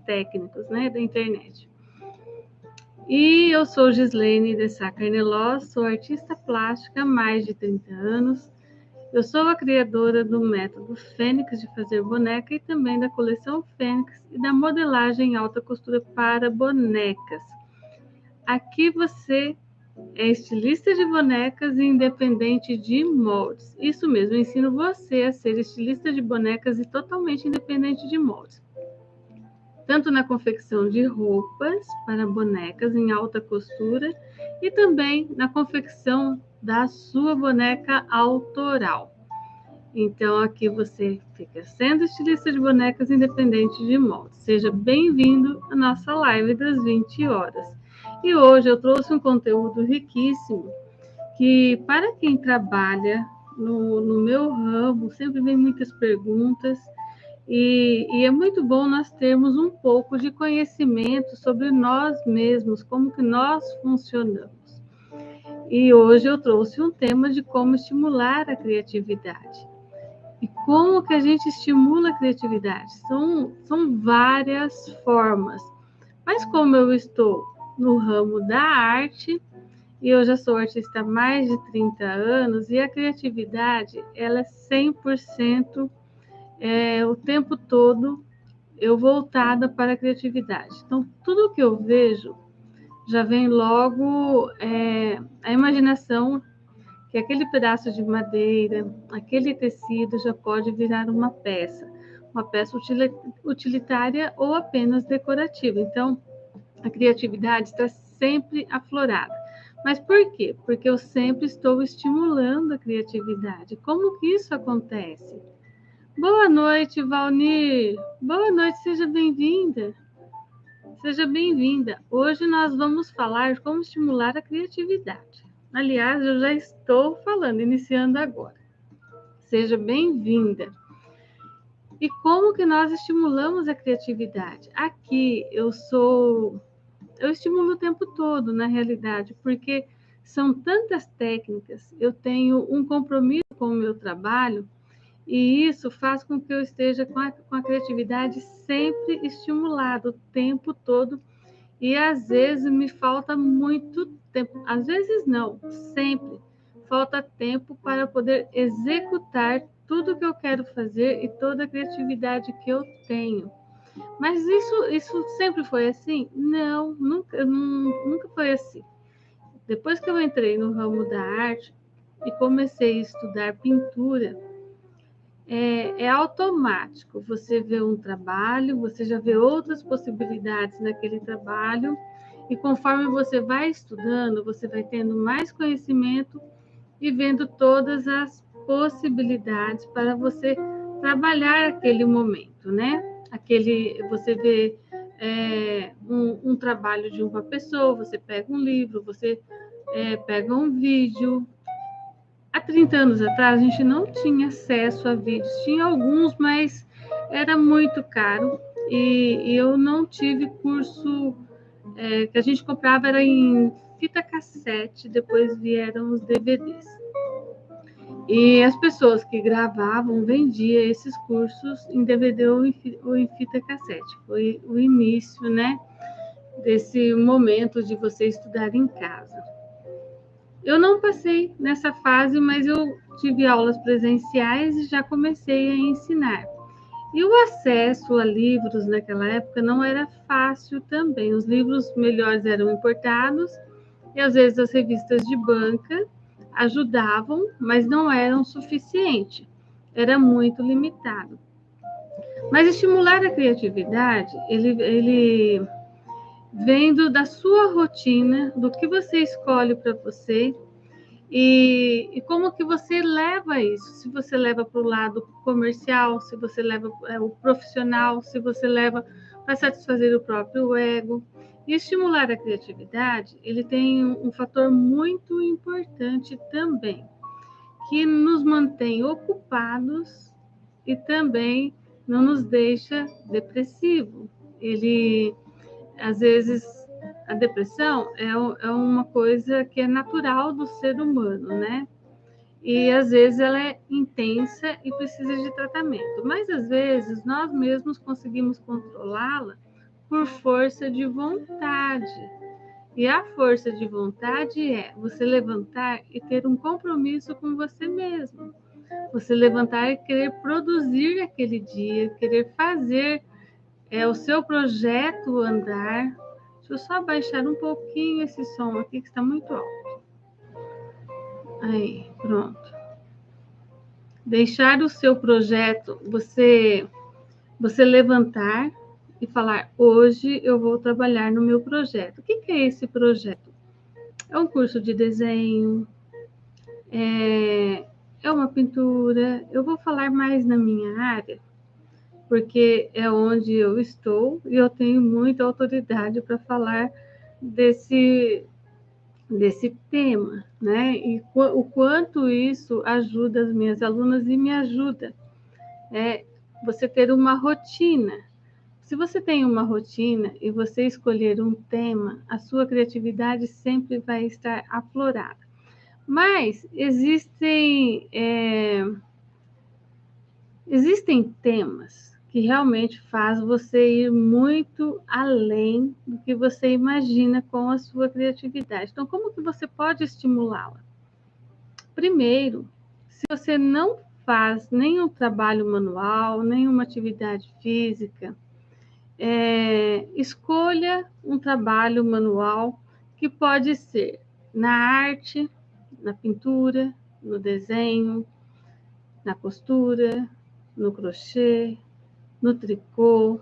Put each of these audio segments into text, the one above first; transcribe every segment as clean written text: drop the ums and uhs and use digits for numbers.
técnicos, né, da internet. E eu sou Gislene de Sá Carnelós, sou artista plástica há mais de 30 anos. Eu sou a criadora do método Fênix de fazer boneca e também da coleção Fênix e da modelagem em alta costura para bonecas. Aqui você é estilista de bonecas e independente de moldes. Isso mesmo, eu ensino você a ser estilista de bonecas e totalmente independente de moldes. Tanto na confecção de roupas para bonecas em alta costura e também na confecção da sua boneca autoral. Então, aqui você fica sendo estilista de bonecas independente de molde. Seja bem-vindo à nossa live das 20 horas. E hoje eu trouxe um conteúdo riquíssimo que, para quem trabalha no meu ramo, sempre vem muitas perguntas e é muito bom nós termos um pouco de conhecimento sobre nós mesmos, como que nós funcionamos. E hoje eu trouxe um tema de como estimular a criatividade. E como que a gente estimula a criatividade? São várias formas. Mas como eu estou no ramo da arte, e eu já sou artista há mais de 30 anos, e a criatividade, ela é 100% o tempo todo eu voltada para a criatividade. Então, tudo que eu vejo já vem logo a imaginação que aquele pedaço de madeira, aquele tecido já pode virar uma peça utilitária ou apenas decorativa. Então, a criatividade está sempre aflorada. Mas por quê? Porque eu sempre estou estimulando a criatividade. Como que isso acontece? Boa noite, Valnir. Boa noite, seja bem-vinda. Seja bem-vinda. Hoje nós vamos falar como estimular a criatividade. Aliás, eu já estou falando, iniciando agora. Seja bem-vinda. E como que nós estimulamos a criatividade? Aqui eu estimulo o tempo todo, na realidade, porque são tantas técnicas, eu tenho um compromisso com o meu trabalho, e isso faz com que eu esteja com a criatividade sempre estimulada o tempo todo. E às vezes me falta muito tempo, às vezes não, sempre falta tempo para poder executar tudo que eu quero fazer e toda a criatividade que eu tenho. Mas isso sempre foi assim? Não, nunca foi assim. Depois que eu entrei no ramo da arte e comecei a estudar pintura, é automático. Você vê um trabalho, você já vê outras possibilidades naquele trabalho, e conforme você vai estudando, você vai tendo mais conhecimento e vendo todas as possibilidades para você trabalhar aquele momento, né? Você vê um trabalho de uma pessoa, você pega um livro, você pega um vídeo. Há 30 anos atrás, a gente não tinha acesso a vídeos. Tinha alguns, mas era muito caro. E eu não tive curso que a gente comprava, era em fita cassete, depois vieram os DVDs. E as pessoas que gravavam vendiam esses cursos em DVD ou em fita cassete. Foi o início, né, desse momento de você estudar em casa. Eu não passei nessa fase, mas eu tive aulas presenciais e já comecei a ensinar. E o acesso a livros naquela época não era fácil também. Os livros melhores eram importados e às vezes as revistas de banca ajudavam, mas não eram suficiente. Era muito limitado. Mas estimular a criatividade, ele vem da sua rotina, do que você escolhe para você e como que você leva isso. Se você leva para o lado comercial, se você leva o profissional, se você leva para satisfazer o próprio ego. E estimular a criatividade, ele tem um fator muito importante também, que nos mantém ocupados e também não nos deixa depressivo. Ele, às vezes, a depressão é uma coisa que é natural do ser humano, né? E às vezes ela é intensa e precisa de tratamento. Mas às vezes nós mesmos conseguimos controlá-la por força de vontade. E a força de vontade é você levantar e ter um compromisso com você mesmo. Você levantar e querer produzir aquele dia, querer fazer o seu projeto andar. Deixa eu só baixar um pouquinho esse som aqui que está muito alto. Aí, pronto. Deixar o seu projeto, você levantar e falar, hoje eu vou trabalhar no meu projeto. O que é esse projeto? É um curso de desenho, é uma pintura. Eu vou falar mais na minha área, porque é onde eu estou e eu tenho muita autoridade para falar desse tema, né? E o quanto isso ajuda as minhas alunas e me ajuda. Você ter uma rotina. Se você tem uma rotina e você escolher um tema, a sua criatividade sempre vai estar aflorada. Mas existem temas que realmente faz você ir muito além do que você imagina com a sua criatividade. Então, como que você pode estimulá-la? Primeiro, se você não faz nenhum trabalho manual, nenhuma atividade física, escolha um trabalho manual que pode ser na arte, na pintura, no desenho, na costura, no crochê, no tricô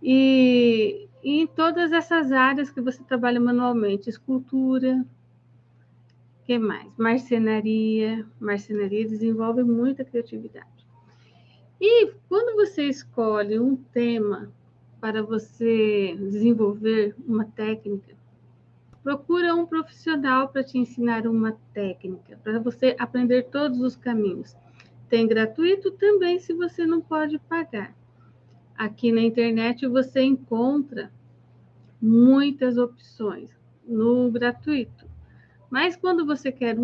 e em todas essas áreas que você trabalha manualmente, escultura, que mais? Marcenaria desenvolve muita criatividade. E quando você escolhe um tema para você desenvolver uma técnica, procura um profissional para te ensinar uma técnica, para você aprender todos os caminhos. Tem gratuito também, se você não pode pagar. Aqui na internet você encontra muitas opções no gratuito. Mas quando você quer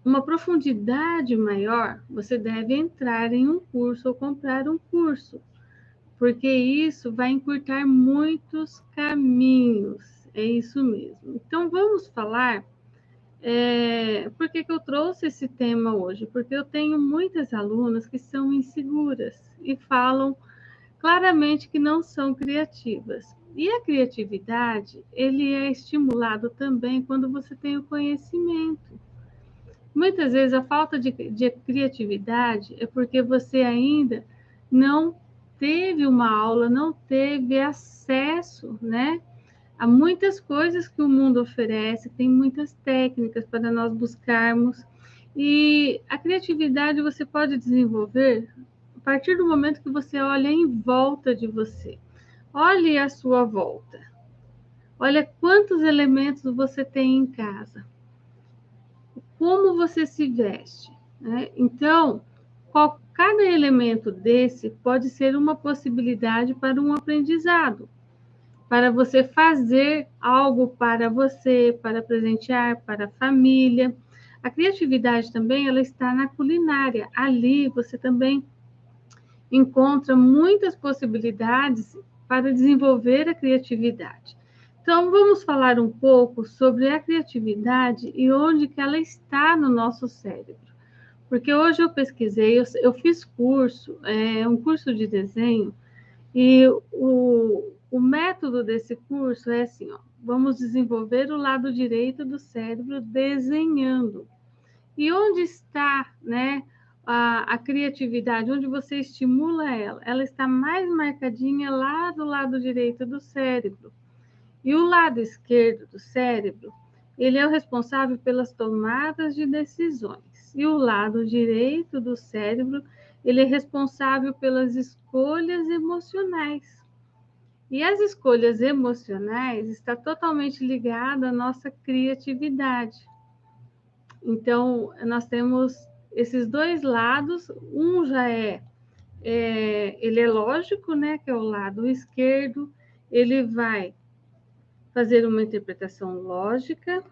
uma profundidade maior, você deve entrar em um curso ou comprar um curso, porque isso vai encurtar muitos caminhos. É isso mesmo. Então, vamos falar. Por que eu trouxe esse tema hoje? Porque eu tenho muitas alunas que são inseguras e falam claramente que não são criativas. E a criatividade, ele é estimulado também quando você tem o conhecimento. Muitas vezes a falta de criatividade é porque você ainda não teve uma aula, não teve acesso, né, a muitas coisas que o mundo oferece, tem muitas técnicas para nós buscarmos. E a criatividade você pode desenvolver a partir do momento que você olha em volta de você. Olhe à sua volta. Olha quantos elementos você tem em casa. Como você se veste, né? Então, cada elemento desse pode ser uma possibilidade para um aprendizado, para você fazer algo para você, para presentear, para a família. A criatividade também, ela está na culinária. Ali você também encontra muitas possibilidades para desenvolver a criatividade. Então, vamos falar um pouco sobre a criatividade e onde que ela está no nosso cérebro. Porque hoje eu pesquisei, eu fiz curso, um curso de desenho, e o método desse curso é assim, ó, vamos desenvolver o lado direito do cérebro desenhando. E onde está, né, a criatividade, onde você estimula ela? Ela está mais marcadinha lá do lado direito do cérebro. E o lado esquerdo do cérebro, ele é o responsável pelas tomadas de decisões. E o lado direito do cérebro, ele é responsável pelas escolhas emocionais. E as escolhas emocionais está totalmente ligada à nossa criatividade. Então, nós temos esses dois lados. Um já ele é lógico, né? Que é o lado esquerdo. Ele vai fazer uma interpretação lógica,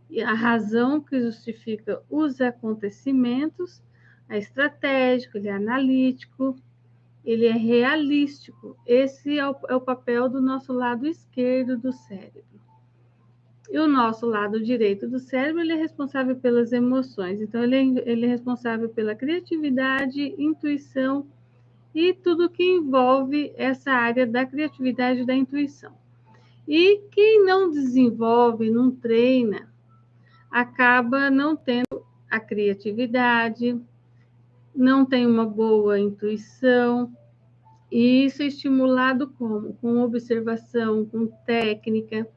e a razão que justifica os acontecimentos, a estratégico, ele é analítico, ele é realístico. Esse é o papel do nosso lado esquerdo do cérebro. E o nosso lado direito do cérebro, ele é responsável pelas emoções. Então, ele é responsável pela criatividade, intuição e tudo que envolve essa área da criatividade e da intuição. E quem não desenvolve, não treina, acaba não tendo a criatividade, não tem uma boa intuição, e isso é estimulado como? Com observação, com técnica.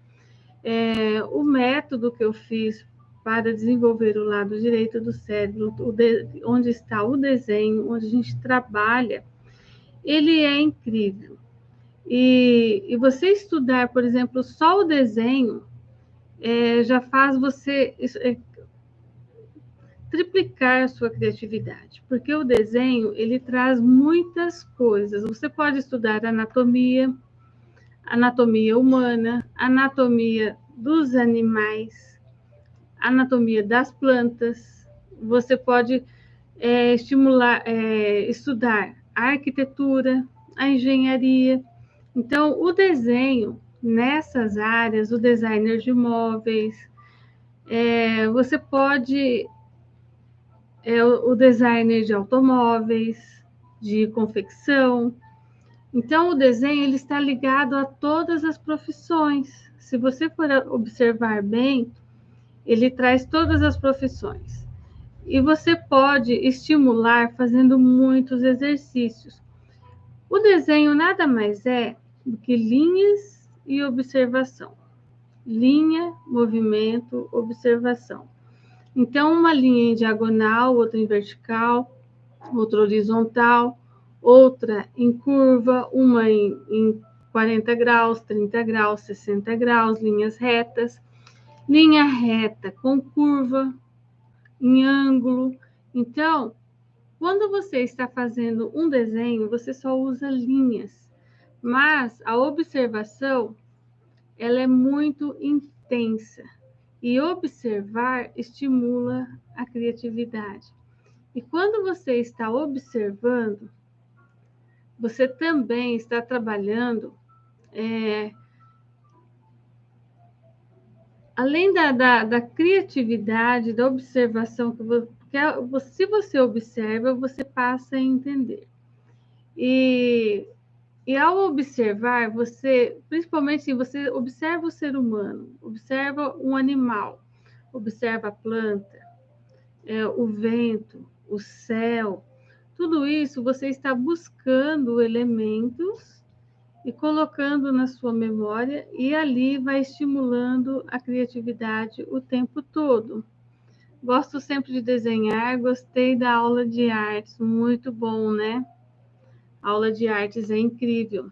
O método que eu fiz para desenvolver o lado direito do cérebro, onde está o desenho, onde a gente trabalha, ele é incrível. E você estudar, por exemplo, só o desenho, já faz você triplicar a sua criatividade, porque o desenho, ele traz muitas coisas. Você pode estudar anatomia humana, anatomia dos animais, anatomia das plantas. Você pode estudar a arquitetura, a engenharia. Então, o desenho nessas áreas, o designer de móveis, você pode o designer de automóveis, de confecção. Então, o desenho ele está ligado a todas as profissões. Se você for observar bem, ele traz todas as profissões. E você pode estimular fazendo muitos exercícios. O desenho nada mais é do que linhas e observação. Linha, movimento, observação. Então, uma linha em diagonal, outra em vertical, outra horizontal, outra em curva, uma em 40 graus, 30 graus, 60 graus, linhas retas, linha reta com curva, em ângulo. Então, quando você está fazendo um desenho, você só usa linhas, mas a observação, ela é muito intensa. E observar estimula a criatividade. E quando você está observando, você também está trabalhando, além da criatividade, da observação, se você observa, você passa a entender. E ao observar, principalmente se você observa o ser humano, observa um animal, observa a planta, o vento, o céu, tudo isso você está buscando elementos e colocando na sua memória, e ali vai estimulando a criatividade o tempo todo. Gosto sempre de desenhar, gostei da aula de artes, muito bom, né? A aula de artes é incrível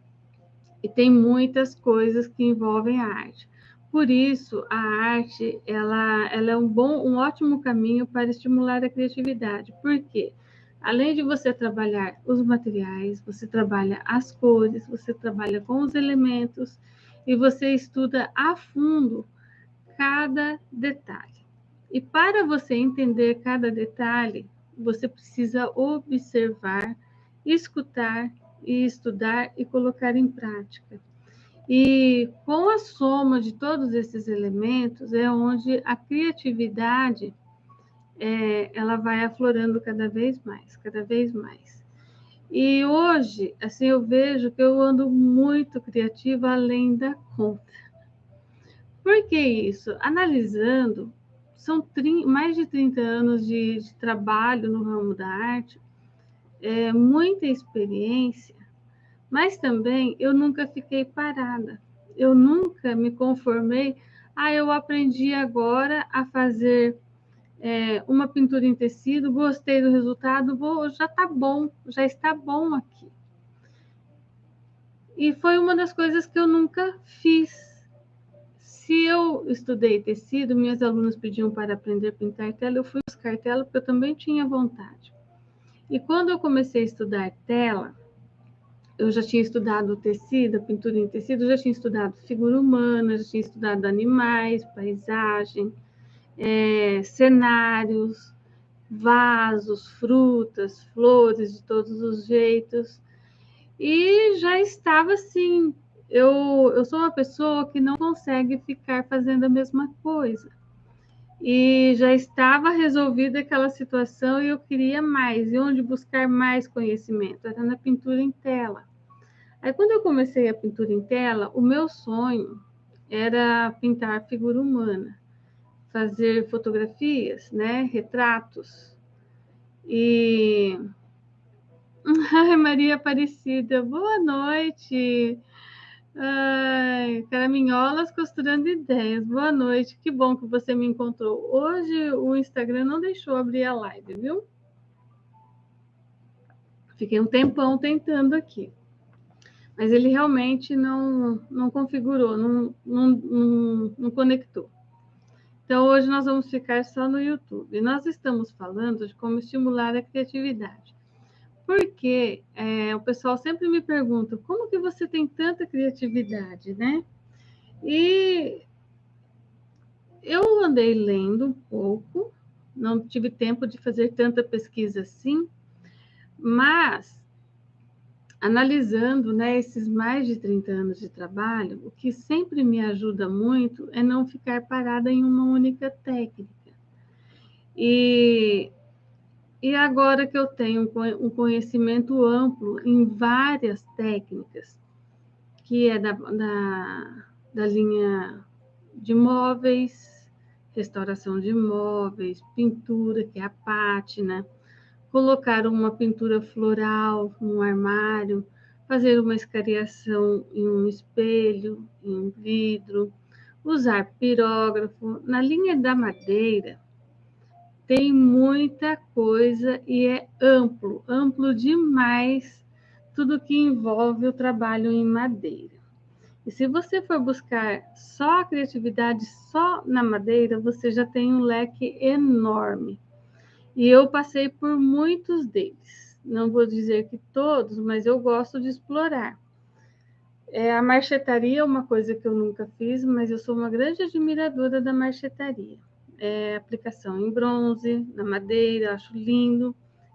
e tem muitas coisas que envolvem a arte. Por isso, a arte ela é um ótimo caminho para estimular a criatividade. Por quê? Além de você trabalhar os materiais, você trabalha as cores, você trabalha com os elementos e você estuda a fundo cada detalhe. E para você entender cada detalhe, você precisa observar, escutar e estudar e colocar em prática. E com a soma de todos esses elementos é onde a criatividade ela vai aflorando cada vez mais, cada vez mais. E hoje, assim, eu vejo que eu ando muito criativa além da conta. Por que isso? Analisando, são mais de 30 anos de trabalho no ramo da arte, muita experiência, mas também eu nunca fiquei parada. Eu nunca me conformei. Eu aprendi agora a fazer uma pintura em tecido, gostei do resultado, já está bom aqui. E foi uma das coisas que eu nunca fiz. Se eu estudei tecido, minhas alunas pediam para aprender a pintar tela, eu fui buscar tela porque eu também tinha vontade. E quando eu comecei a estudar tela, eu já tinha estudado tecido, pintura em tecido, já tinha estudado figura humana, já tinha estudado animais, paisagem, cenários, vasos, frutas, flores de todos os jeitos. E já estava assim, eu sou uma pessoa que não consegue ficar fazendo a mesma coisa. E já estava resolvida aquela situação e eu queria mais. E onde buscar mais conhecimento? Era na pintura em tela. Aí, quando eu comecei a pintura em tela, o meu sonho era pintar figura humana, fazer fotografias, né, retratos. E ai, Maria Aparecida, boa noite. Ai, caraminholas costurando ideias. Boa noite, que bom que você me encontrou. Hoje o Instagram não deixou abrir a live, viu? Fiquei um tempão tentando aqui. Mas ele realmente não configurou, não conectou. Então, hoje nós vamos ficar só no YouTube. Nós estamos falando de como estimular a criatividade. Porque o pessoal sempre me pergunta, como que você tem tanta criatividade, né? E eu andei lendo um pouco, não tive tempo de fazer tanta pesquisa assim, mas analisando, né, esses mais de 30 anos de trabalho, o que sempre me ajuda muito é não ficar parada em uma única técnica. E, e agora que eu tenho um conhecimento amplo em várias técnicas, que é da linha de móveis, restauração de móveis, pintura, que é a pátina, colocar uma pintura floral no armário, fazer uma escariação em um espelho, em um vidro, usar pirógrafo. Na linha da madeira, tem muita coisa e é amplo, amplo demais tudo que envolve o trabalho em madeira. E se você for buscar só a criatividade só na madeira, você já tem um leque enorme. E eu passei por muitos deles. Não vou dizer que todos, mas eu gosto de explorar. A marchetaria é uma coisa que eu nunca fiz, mas eu sou uma grande admiradora da marchetaria. Aplicação em bronze, na madeira, acho lindo.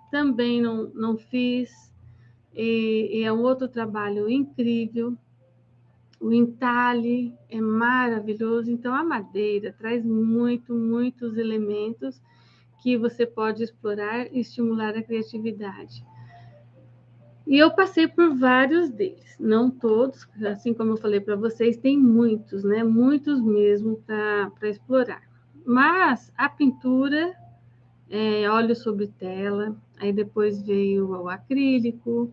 Também não fiz. E é um outro trabalho incrível. O entalhe é maravilhoso. Então, a madeira traz muitos elementos que você pode explorar e estimular a criatividade. E eu passei por vários deles, não todos, assim como eu falei para vocês, tem muitos, né? Muitos mesmo para explorar. Mas a pintura, óleo sobre tela, aí depois veio o acrílico,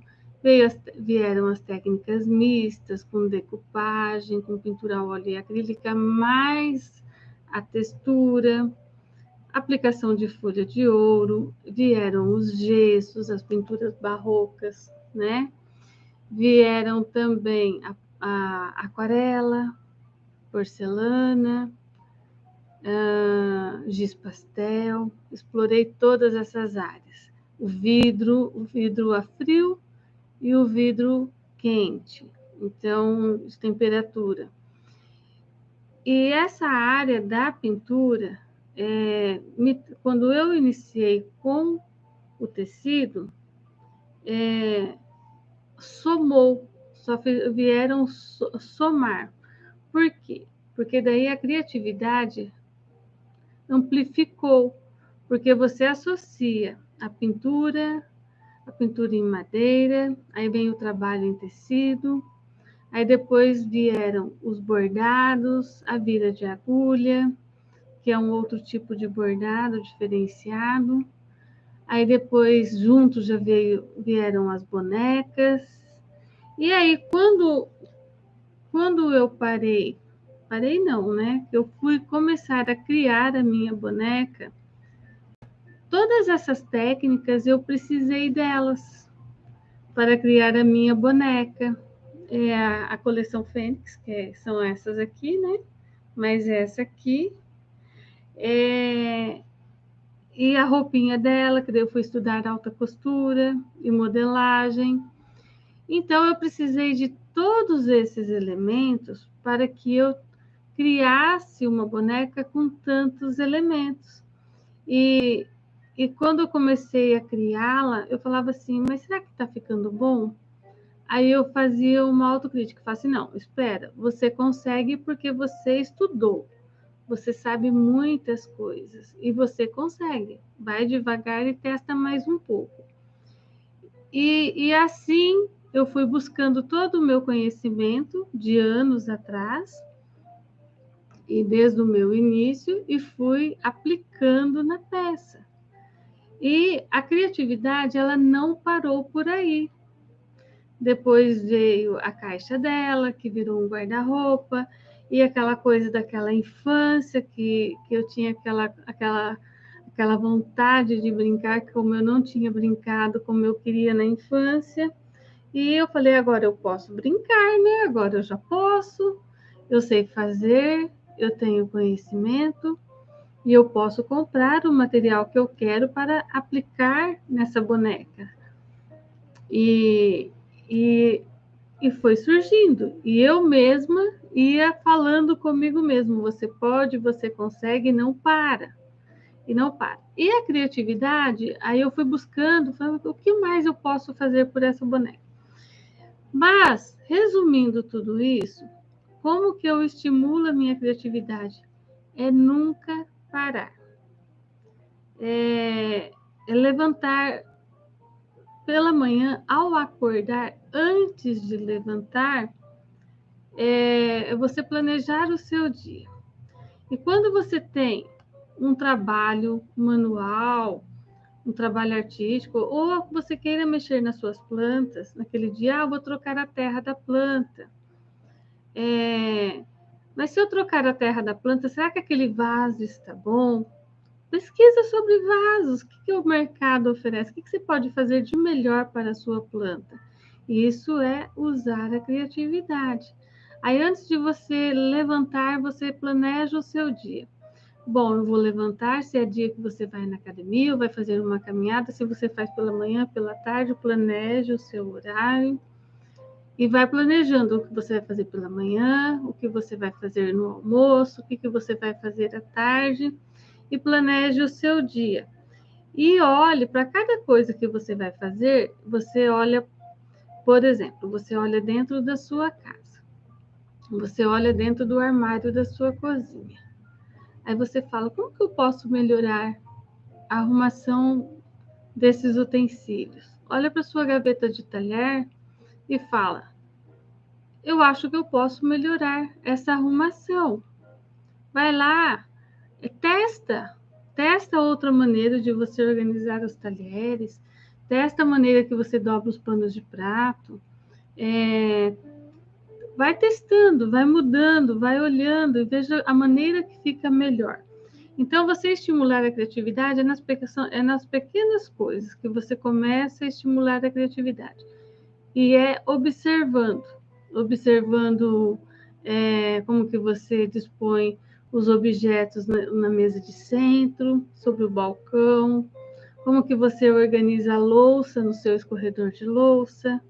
vieram as técnicas mistas, com decupagem, com pintura a óleo e acrílica, mais a textura, aplicação de folha de ouro, vieram os gessos, as pinturas barrocas, né? Vieram também a aquarela, porcelana, giz pastel, explorei todas essas áreas. O vidro a frio e o vidro quente, então, de temperatura. E essa área da pintura, quando eu iniciei com o tecido, somou, vieram somar. Por quê? Porque daí a criatividade amplificou, porque você associa a pintura em madeira, aí vem o trabalho em tecido, aí depois vieram os bordados, a vira de agulha, que é um outro tipo de bordado diferenciado. Aí depois, juntos, vieram as bonecas. E aí, quando eu parei não, né? Eu fui começar a criar a minha boneca, todas essas técnicas eu precisei delas para criar a minha boneca. A coleção Fênix, são essas aqui, né? Mas essa aqui e a roupinha dela, que daí eu fui estudar alta costura e modelagem. Então, eu precisei de todos esses elementos para que eu criasse uma boneca com tantos elementos. E quando eu comecei a criá-la, eu falava assim, mas será que está ficando bom? Aí eu fazia uma autocrítica, falava assim, não, espera, você consegue porque você estudou, você sabe muitas coisas e você consegue. Vai devagar e testa mais um pouco. E assim eu fui buscando todo o meu conhecimento de anos atrás e desde o meu início e fui aplicando na peça. E a criatividade, ela não parou por aí. Depois veio a caixa dela, que virou um guarda-roupa, e aquela coisa daquela infância, que eu tinha aquela vontade de brincar, como eu não tinha brincado, como eu queria na infância. E eu falei, agora eu posso brincar, né? Agora eu já posso, eu sei fazer, eu tenho conhecimento, e eu posso comprar o material que eu quero para aplicar nessa boneca. E, e, e foi surgindo. E eu mesma ia falando comigo mesmo: você pode, você consegue, não para. E não para. E a criatividade, aí eu fui buscando, falando, o que mais eu posso fazer por essa boneca? Mas, resumindo tudo isso, como que eu estimulo a minha criatividade? É nunca parar. É levantar pela manhã, ao acordar, antes de levantar, você planejar o seu dia. E quando você tem um trabalho manual, um trabalho artístico, ou você queira mexer nas suas plantas, naquele dia, vou trocar a terra da planta. Mas se eu trocar a terra da planta, será que aquele vaso está bom? Pesquisa sobre vasos, o que o mercado oferece, o que você pode fazer de melhor para a sua planta. Isso é usar a criatividade. Aí, antes de você levantar, você planeja o seu dia. Bom, eu vou levantar, se é dia que você vai na academia ou vai fazer uma caminhada, se você faz pela manhã, pela tarde, planeje o seu horário e vai planejando o que você vai fazer pela manhã, o que você vai fazer no almoço, o que você vai fazer à tarde e planeje o seu dia. E olhe para cada coisa que você vai fazer, você olha, por exemplo, você olha dentro da sua casa, você olha dentro do armário da sua cozinha. Aí você fala, como que eu posso melhorar a arrumação desses utensílios? Olha para sua gaveta de talher e fala, eu acho que eu posso melhorar essa arrumação. Vai lá, testa outra maneira de você organizar os talheres, testa a maneira que você dobra os panos de prato, vai testando, vai mudando, vai olhando e veja a maneira que fica melhor. Então, você estimular a criatividade é nas pequenas coisas que você começa a estimular a criatividade. E é observando como que você dispõe os objetos na mesa de centro, sobre o balcão, como que você organiza a louça no seu escorredor de louça.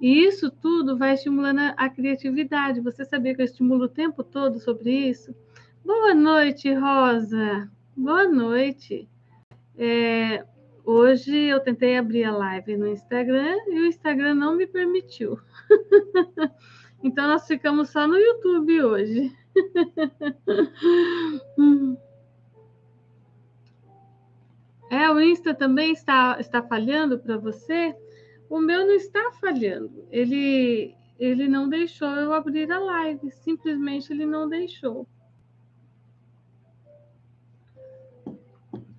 E isso tudo vai estimulando a criatividade. Você sabia que eu estimulo o tempo todo sobre isso? Boa noite, Rosa. Boa noite. Hoje eu tentei abrir a live no Instagram e o Instagram não me permitiu. Então nós ficamos só no YouTube hoje. O Insta também está falhando para você? O meu não está falhando. Ele não deixou eu abrir a live. Simplesmente ele não deixou.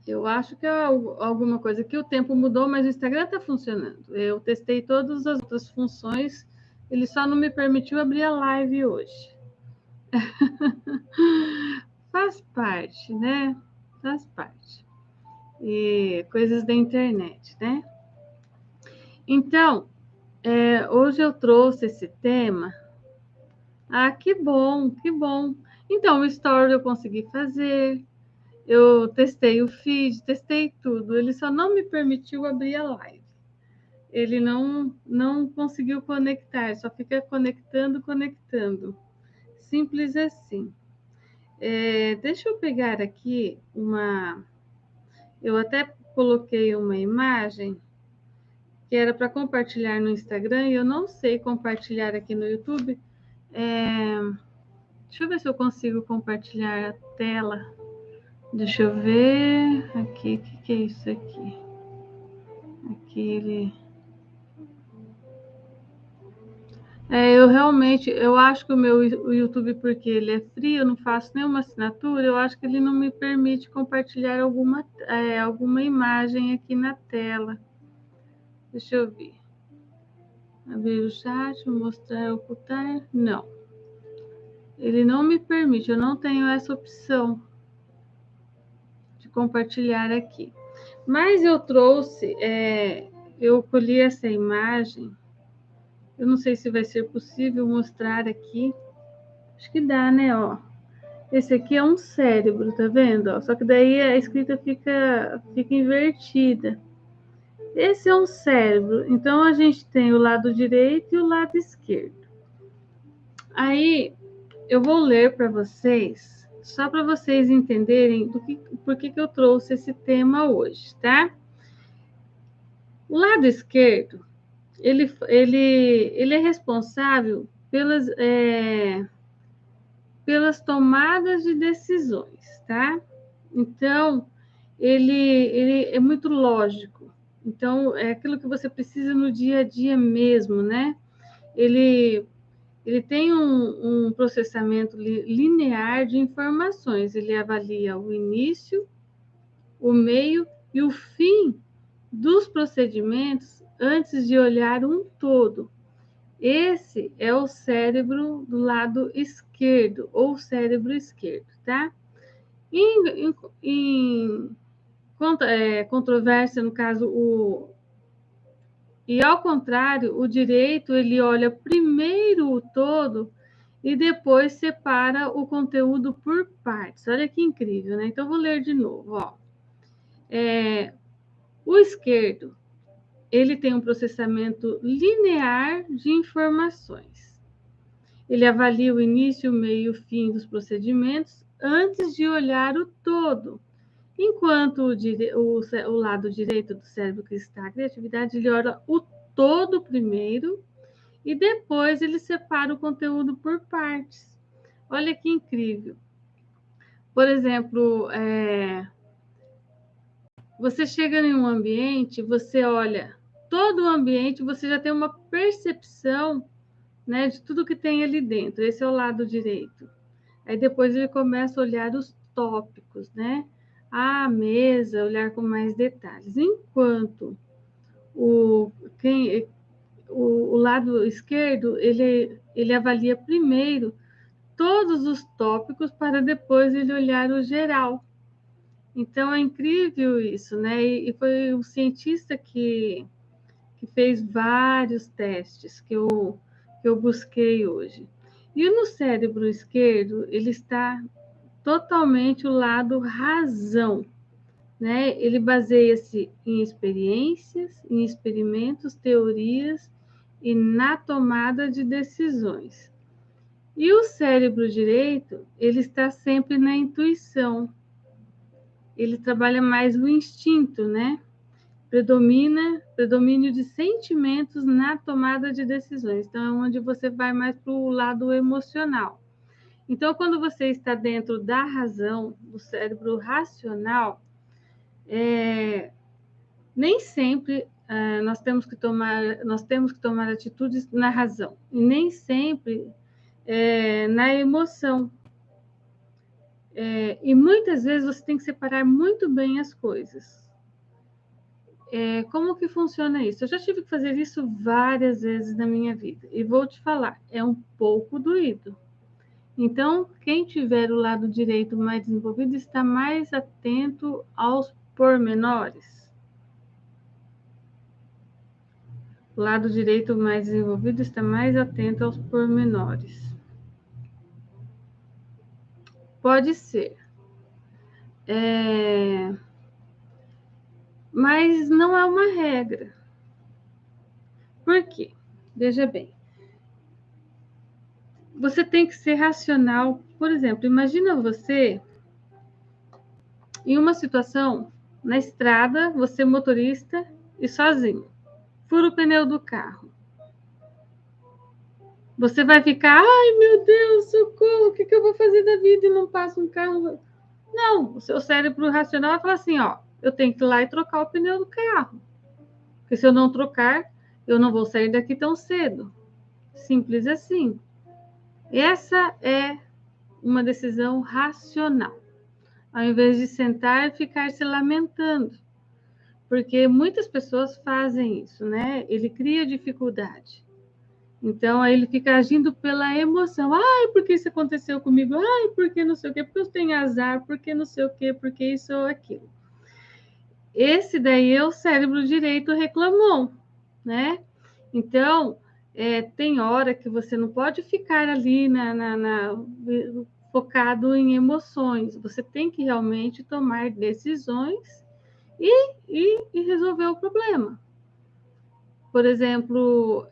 Eu acho que é alguma coisa que o tempo mudou, mas o Instagram está funcionando. Eu testei todas as outras funções, ele só não me permitiu abrir a live hoje. Faz parte, né? Faz parte. E coisas da internet, né? Então, hoje eu trouxe esse tema. Ah, que bom, que bom. Então, o story eu consegui fazer, eu testei o feed, testei tudo. Ele só não me permitiu abrir a live. Ele não conseguiu conectar, só fica conectando. Simples assim. Deixa eu pegar aqui uma... Eu até coloquei uma imagem que era para compartilhar no Instagram, e eu não sei compartilhar aqui no YouTube. Deixa eu ver se eu consigo compartilhar a tela. Deixa eu ver aqui, o que é isso aqui? Aqui eu acho que o YouTube, porque ele é free, eu não faço nenhuma assinatura, eu acho que ele não me permite compartilhar alguma imagem aqui na tela. Deixa eu ver. Abrir o chat, mostrar, ocultar. Não. Ele não me permite, eu não tenho essa opção de compartilhar aqui. Mas eu trouxe, eu colhi essa imagem. Eu não sei se vai ser possível mostrar aqui. Acho que dá, né? Ó. Esse aqui é um cérebro, tá vendo? Ó, só que daí a escrita fica invertida. Esse é um cérebro. Então, a gente tem o lado direito e o lado esquerdo. Aí, eu vou ler para vocês, só para vocês entenderem por que eu trouxe esse tema hoje, tá? O lado esquerdo, ele é responsável pelas tomadas de decisões, tá? Então, ele é muito lógico. Então, é aquilo que você precisa no dia a dia mesmo, né? Ele tem um processamento linear de informações. Ele avalia o início, o meio e o fim dos procedimentos antes de olhar um todo. Esse é o cérebro do lado esquerdo, ou cérebro esquerdo, tá? Em controvérsia, no caso, e ao contrário, o direito, ele olha primeiro o todo e depois separa o conteúdo por partes. Olha que incrível, né? Então, vou ler de novo, ó. O esquerdo, ele tem um processamento linear de informações. Ele avalia o início, o meio e o fim dos procedimentos antes de olhar o todo. Enquanto o lado direito do cérebro, que está a criatividade, ele olha o todo primeiro e depois ele separa o conteúdo por partes. Olha que incrível. Por exemplo, você chega em um ambiente, você olha todo o ambiente, você já tem uma percepção, né, de tudo que tem ali dentro. Esse é o lado direito. Aí depois ele começa a olhar os tópicos, né? A mesa, olhar com mais detalhes. Enquanto o lado esquerdo, ele avalia primeiro todos os tópicos para depois ele olhar o geral. Então, é incrível isso, né? E foi um cientista que fez vários testes que eu busquei hoje. E no cérebro esquerdo, ele está totalmente o lado razão, né? Ele baseia-se em experiências, em experimentos, teorias e na tomada de decisões. E o cérebro direito, ele está sempre na intuição. Ele trabalha mais o instinto, né? Predomínio de sentimentos na tomada de decisões. Então, é onde você vai mais para o lado emocional. Então, quando você está dentro da razão, do cérebro racional, nem sempre nós temos que tomar atitudes na razão, e nem sempre na emoção. E muitas vezes você tem que separar muito bem as coisas. Como que funciona isso? Eu já tive que fazer isso várias vezes na minha vida, e vou te falar, é um pouco doído. Então, quem tiver o lado direito mais desenvolvido está mais atento aos pormenores. O lado direito mais desenvolvido está mais atento aos pormenores. Pode ser. Mas não é uma regra. Por quê? Veja bem. Você tem que ser racional. Por exemplo, imagina você em uma situação na estrada, você motorista e sozinho. fura o pneu do carro. Você vai ficar, ai meu Deus, socorro, o que eu vou fazer da vida e não passa um carro? Não, o seu cérebro racional vai falar assim, ó, eu tenho que ir lá e trocar o pneu do carro. Porque se eu não trocar, eu não vou sair daqui tão cedo. Simples assim. Essa é uma decisão racional. Ao invés de sentar e ficar se lamentando. Porque muitas pessoas fazem isso, né? Ele cria dificuldade. Então, aí ele fica agindo pela emoção. Ai, por que isso aconteceu comigo? Ai, por que não sei o quê? Porque eu tenho azar, por que não sei o quê? Por que isso ou aquilo? Esse daí é o cérebro direito reclamou, né? Então, tem hora que você não pode ficar ali focado em emoções. Você tem que realmente tomar decisões e resolver o problema. Por exemplo,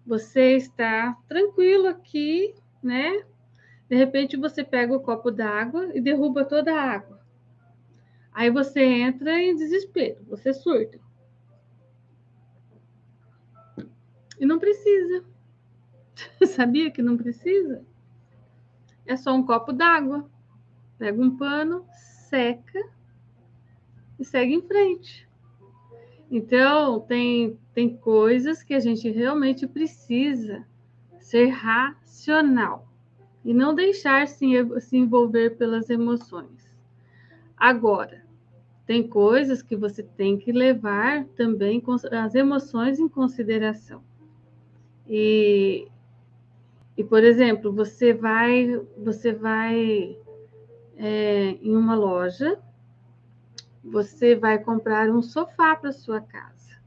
você está tranquilo aqui, né? De repente você pega o copo d'água e derruba toda a água. Aí você entra em desespero, você surta. E não precisa. Sabia que não precisa? É só um copo d'água. Pega um pano, seca e segue em frente. Então, tem coisas que a gente realmente precisa ser racional e não deixar se envolver pelas emoções. Agora, tem coisas que você tem que levar também as emoções em consideração. E por exemplo, você vai em uma loja, você vai comprar um sofá para sua casa.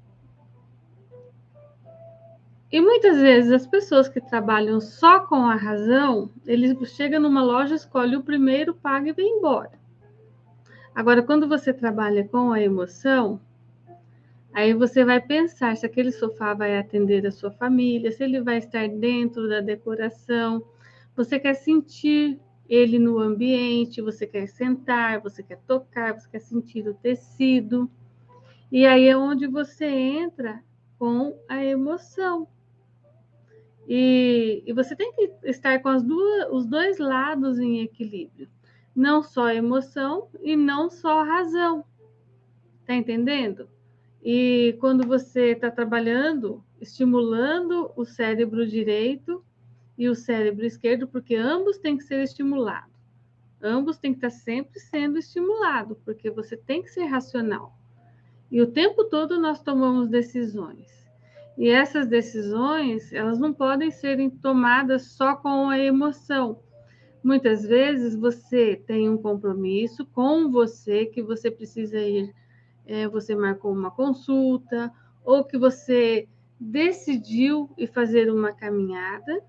E muitas vezes as pessoas que trabalham só com a razão, eles chegam numa loja, escolhem o primeiro, paga e vem embora. Agora, quando você trabalha com a emoção, aí você vai pensar se aquele sofá vai atender a sua família, se ele vai estar dentro da decoração. Você quer sentir ele no ambiente, você quer sentar, você quer tocar, você quer sentir o tecido. E aí é onde você entra com a emoção. E você tem que estar com os dois lados em equilíbrio. Não só a emoção e não só a razão. Tá entendendo? E quando você está trabalhando, estimulando o cérebro direito e o cérebro esquerdo, porque ambos têm que ser estimulados. Ambos têm que estar sempre sendo estimulados, porque você tem que ser racional. E o tempo todo nós tomamos decisões. E essas decisões, elas não podem serem tomadas só com a emoção. Muitas vezes você tem um compromisso com você que você precisa ir, você marcou uma consulta, ou que você decidiu ir fazer uma caminhada.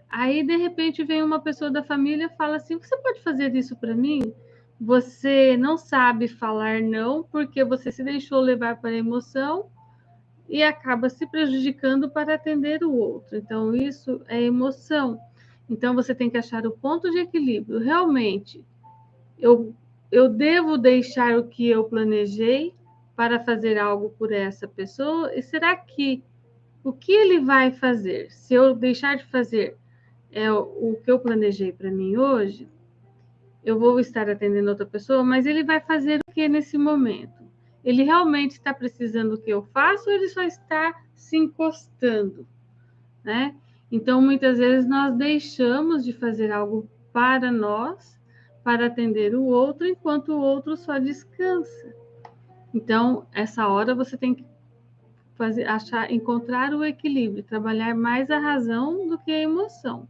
Aí, de repente, vem uma pessoa da família e fala assim: você pode fazer isso para mim? Você não sabe falar não, porque você se deixou levar para a emoção e acaba se prejudicando para atender o outro. Então, isso é emoção. Então, você tem que achar o ponto de equilíbrio. Realmente, eu devo deixar o que eu planejei para fazer algo por essa pessoa? E será que o que ele vai fazer? Se eu deixar de fazer o que eu planejei para mim hoje, eu vou estar atendendo outra pessoa, mas ele vai fazer o que nesse momento? Ele realmente está precisando do que eu faço ou ele só está se encostando, né? Então, muitas vezes nós deixamos de fazer algo para nós, para atender o outro, enquanto o outro só descansa. Então, essa hora você tem que encontrar o equilíbrio, trabalhar mais a razão do que a emoção.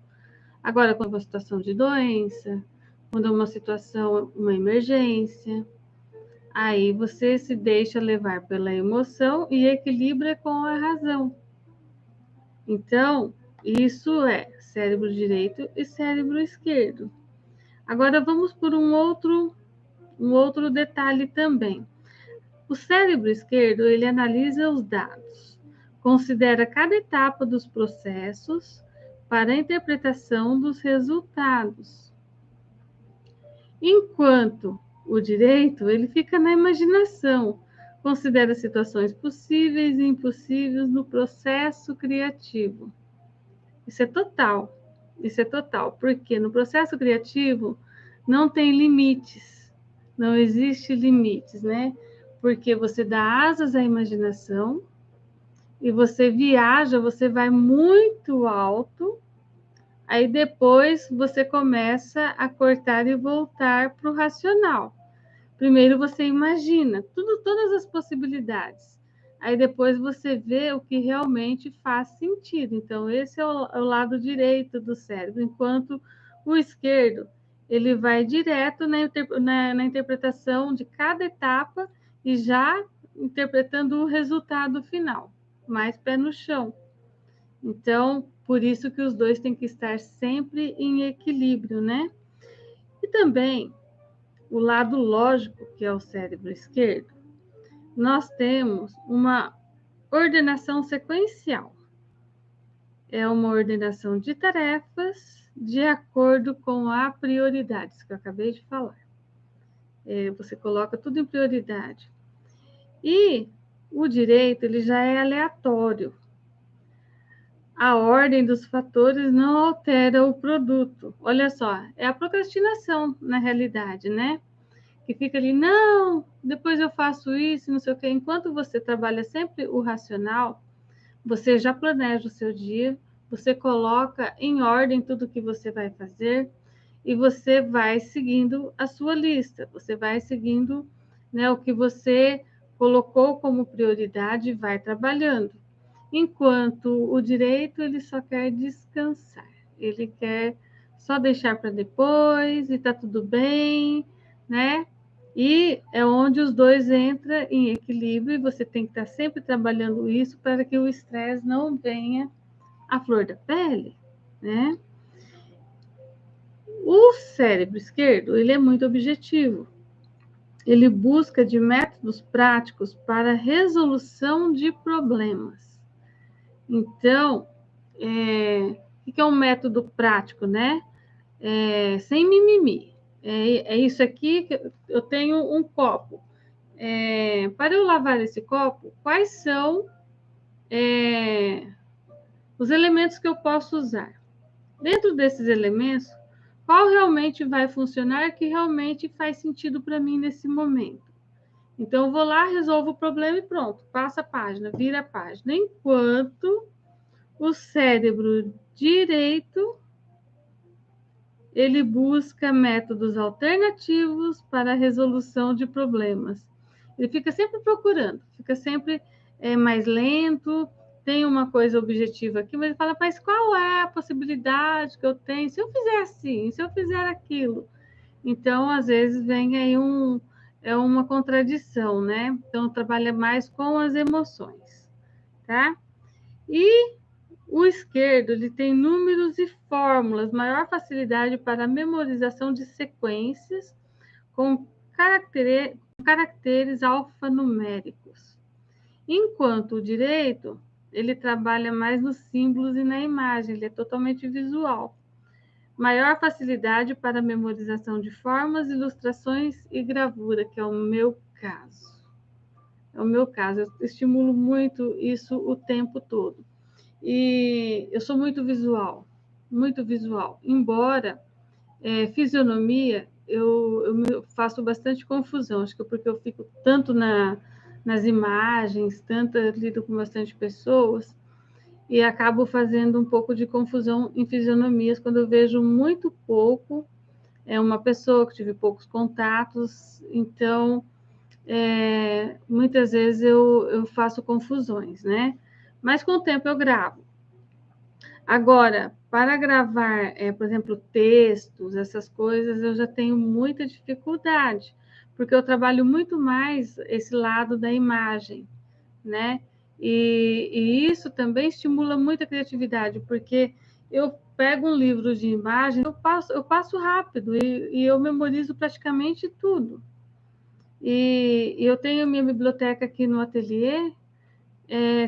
Agora, quando é uma situação de doença, quando é uma situação, uma emergência, aí você se deixa levar pela emoção e equilibra com a razão. Então, isso é cérebro direito e cérebro esquerdo. Agora vamos por um outro detalhe também. O cérebro esquerdo, ele analisa os dados, considera cada etapa dos processos para a interpretação dos resultados. Enquanto o direito, ele fica na imaginação, considera situações possíveis e impossíveis no processo criativo. Isso é total. Isso é total, porque no processo criativo não tem limites, não existe limites, né? Porque você dá asas à imaginação e você viaja, você vai muito alto, aí depois você começa a cortar e voltar para o racional. Primeiro você imagina todas as possibilidades. Aí depois você vê o que realmente faz sentido. Então, esse é o lado direito do cérebro, enquanto o esquerdo, ele vai direto na interpretação de cada etapa e já interpretando o resultado final, mais pé no chão. Então, por isso que os dois têm que estar sempre em equilíbrio, né? E também o lado lógico, que é o cérebro esquerdo, nós temos uma ordenação sequencial. É uma ordenação de tarefas de acordo com a prioridades que eu acabei de falar. Você coloca tudo em prioridade. E o direito, ele já é aleatório. A ordem dos fatores não altera o produto. Olha só, é a procrastinação na realidade, né? Que fica ali, não, depois eu faço isso, não sei o quê. Enquanto você trabalha sempre o racional, você já planeja o seu dia, você coloca em ordem tudo que você vai fazer e você vai seguindo a sua lista, você vai seguindo, né, o que você colocou como prioridade e vai trabalhando. Enquanto o direito, ele só quer descansar, ele quer só deixar para depois e tá tudo bem, né? E é onde os dois entram em equilíbrio e você tem que estar sempre trabalhando isso para que o estresse não venha à flor da pele, né? O cérebro esquerdo, ele é muito objetivo. Ele busca de métodos práticos para resolução de problemas. Então, o que é um método prático, né? Sem mimimi. É isso aqui, que eu tenho um copo. Para eu lavar esse copo, quais são os elementos que eu posso usar? Dentro desses elementos, qual realmente vai funcionar, que realmente faz sentido para mim nesse momento? Então, eu vou lá, resolvo o problema e pronto, passa a página, vira a página. Enquanto o cérebro direito, ele busca métodos alternativos para a resolução de problemas. Ele fica sempre procurando, fica sempre mais lento, tem uma coisa objetiva aqui, mas ele fala, mas qual é a possibilidade que eu tenho se eu fizer assim, se eu fizer aquilo? Então, às vezes, vem aí uma contradição, né? Então, trabalha mais com as emoções, tá? E o esquerdo, ele tem números e fórmulas, maior facilidade para a memorização de sequências com caracteres alfanuméricos. Enquanto o direito, ele trabalha mais nos símbolos e na imagem, ele é totalmente visual. Maior facilidade para a memorização de formas, ilustrações e gravura, que é o meu caso. É o meu caso, eu estimulo muito isso o tempo todo. E eu sou muito visual, embora fisionomia eu faço bastante confusão, acho que é porque eu fico tanto nas imagens, tanto lido com bastante pessoas, e acabo fazendo um pouco de confusão em fisionomias quando eu vejo muito pouco, uma pessoa que tive poucos contatos, então muitas vezes eu faço confusões, né? Mas com o tempo eu gravo. Agora, para gravar, por exemplo, textos, essas coisas, eu já tenho muita dificuldade, porque eu trabalho muito mais esse lado da imagem, né? E isso também estimula muito a criatividade, porque eu pego um livro de imagem, eu passo rápido e eu memorizo praticamente tudo. E eu tenho minha biblioteca aqui no ateliê.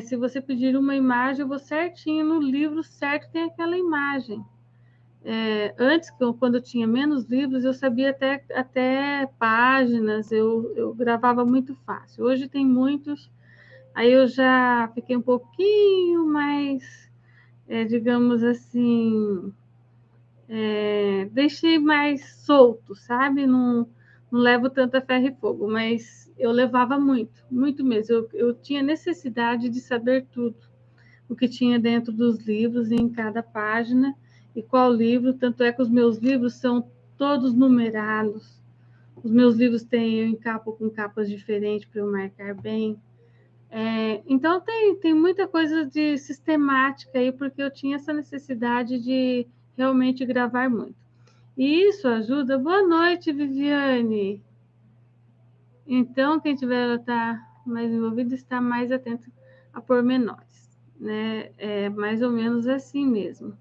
Se você pedir uma imagem, eu vou certinho no livro certo, tem aquela imagem. Antes, quando eu tinha menos livros, eu sabia até páginas, eu gravava muito fácil. Hoje tem muitos, aí eu já fiquei um pouquinho mais, digamos assim, deixei mais solto, sabe? Não levo tanta ferro e fogo, mas eu levava muito, muito mesmo. Eu tinha necessidade de saber tudo, o que tinha dentro dos livros, em cada página, e qual livro. Tanto é que os meus livros são todos numerados. Os meus livros eu encapo com capas diferentes para eu marcar bem. Então, tem muita coisa de sistemática aí, porque eu tinha essa necessidade de realmente gravar muito. E isso ajuda. Boa noite, Viviane. Então, quem tiver tá mais envolvido está mais atento a pormenores, né? É mais ou menos assim mesmo.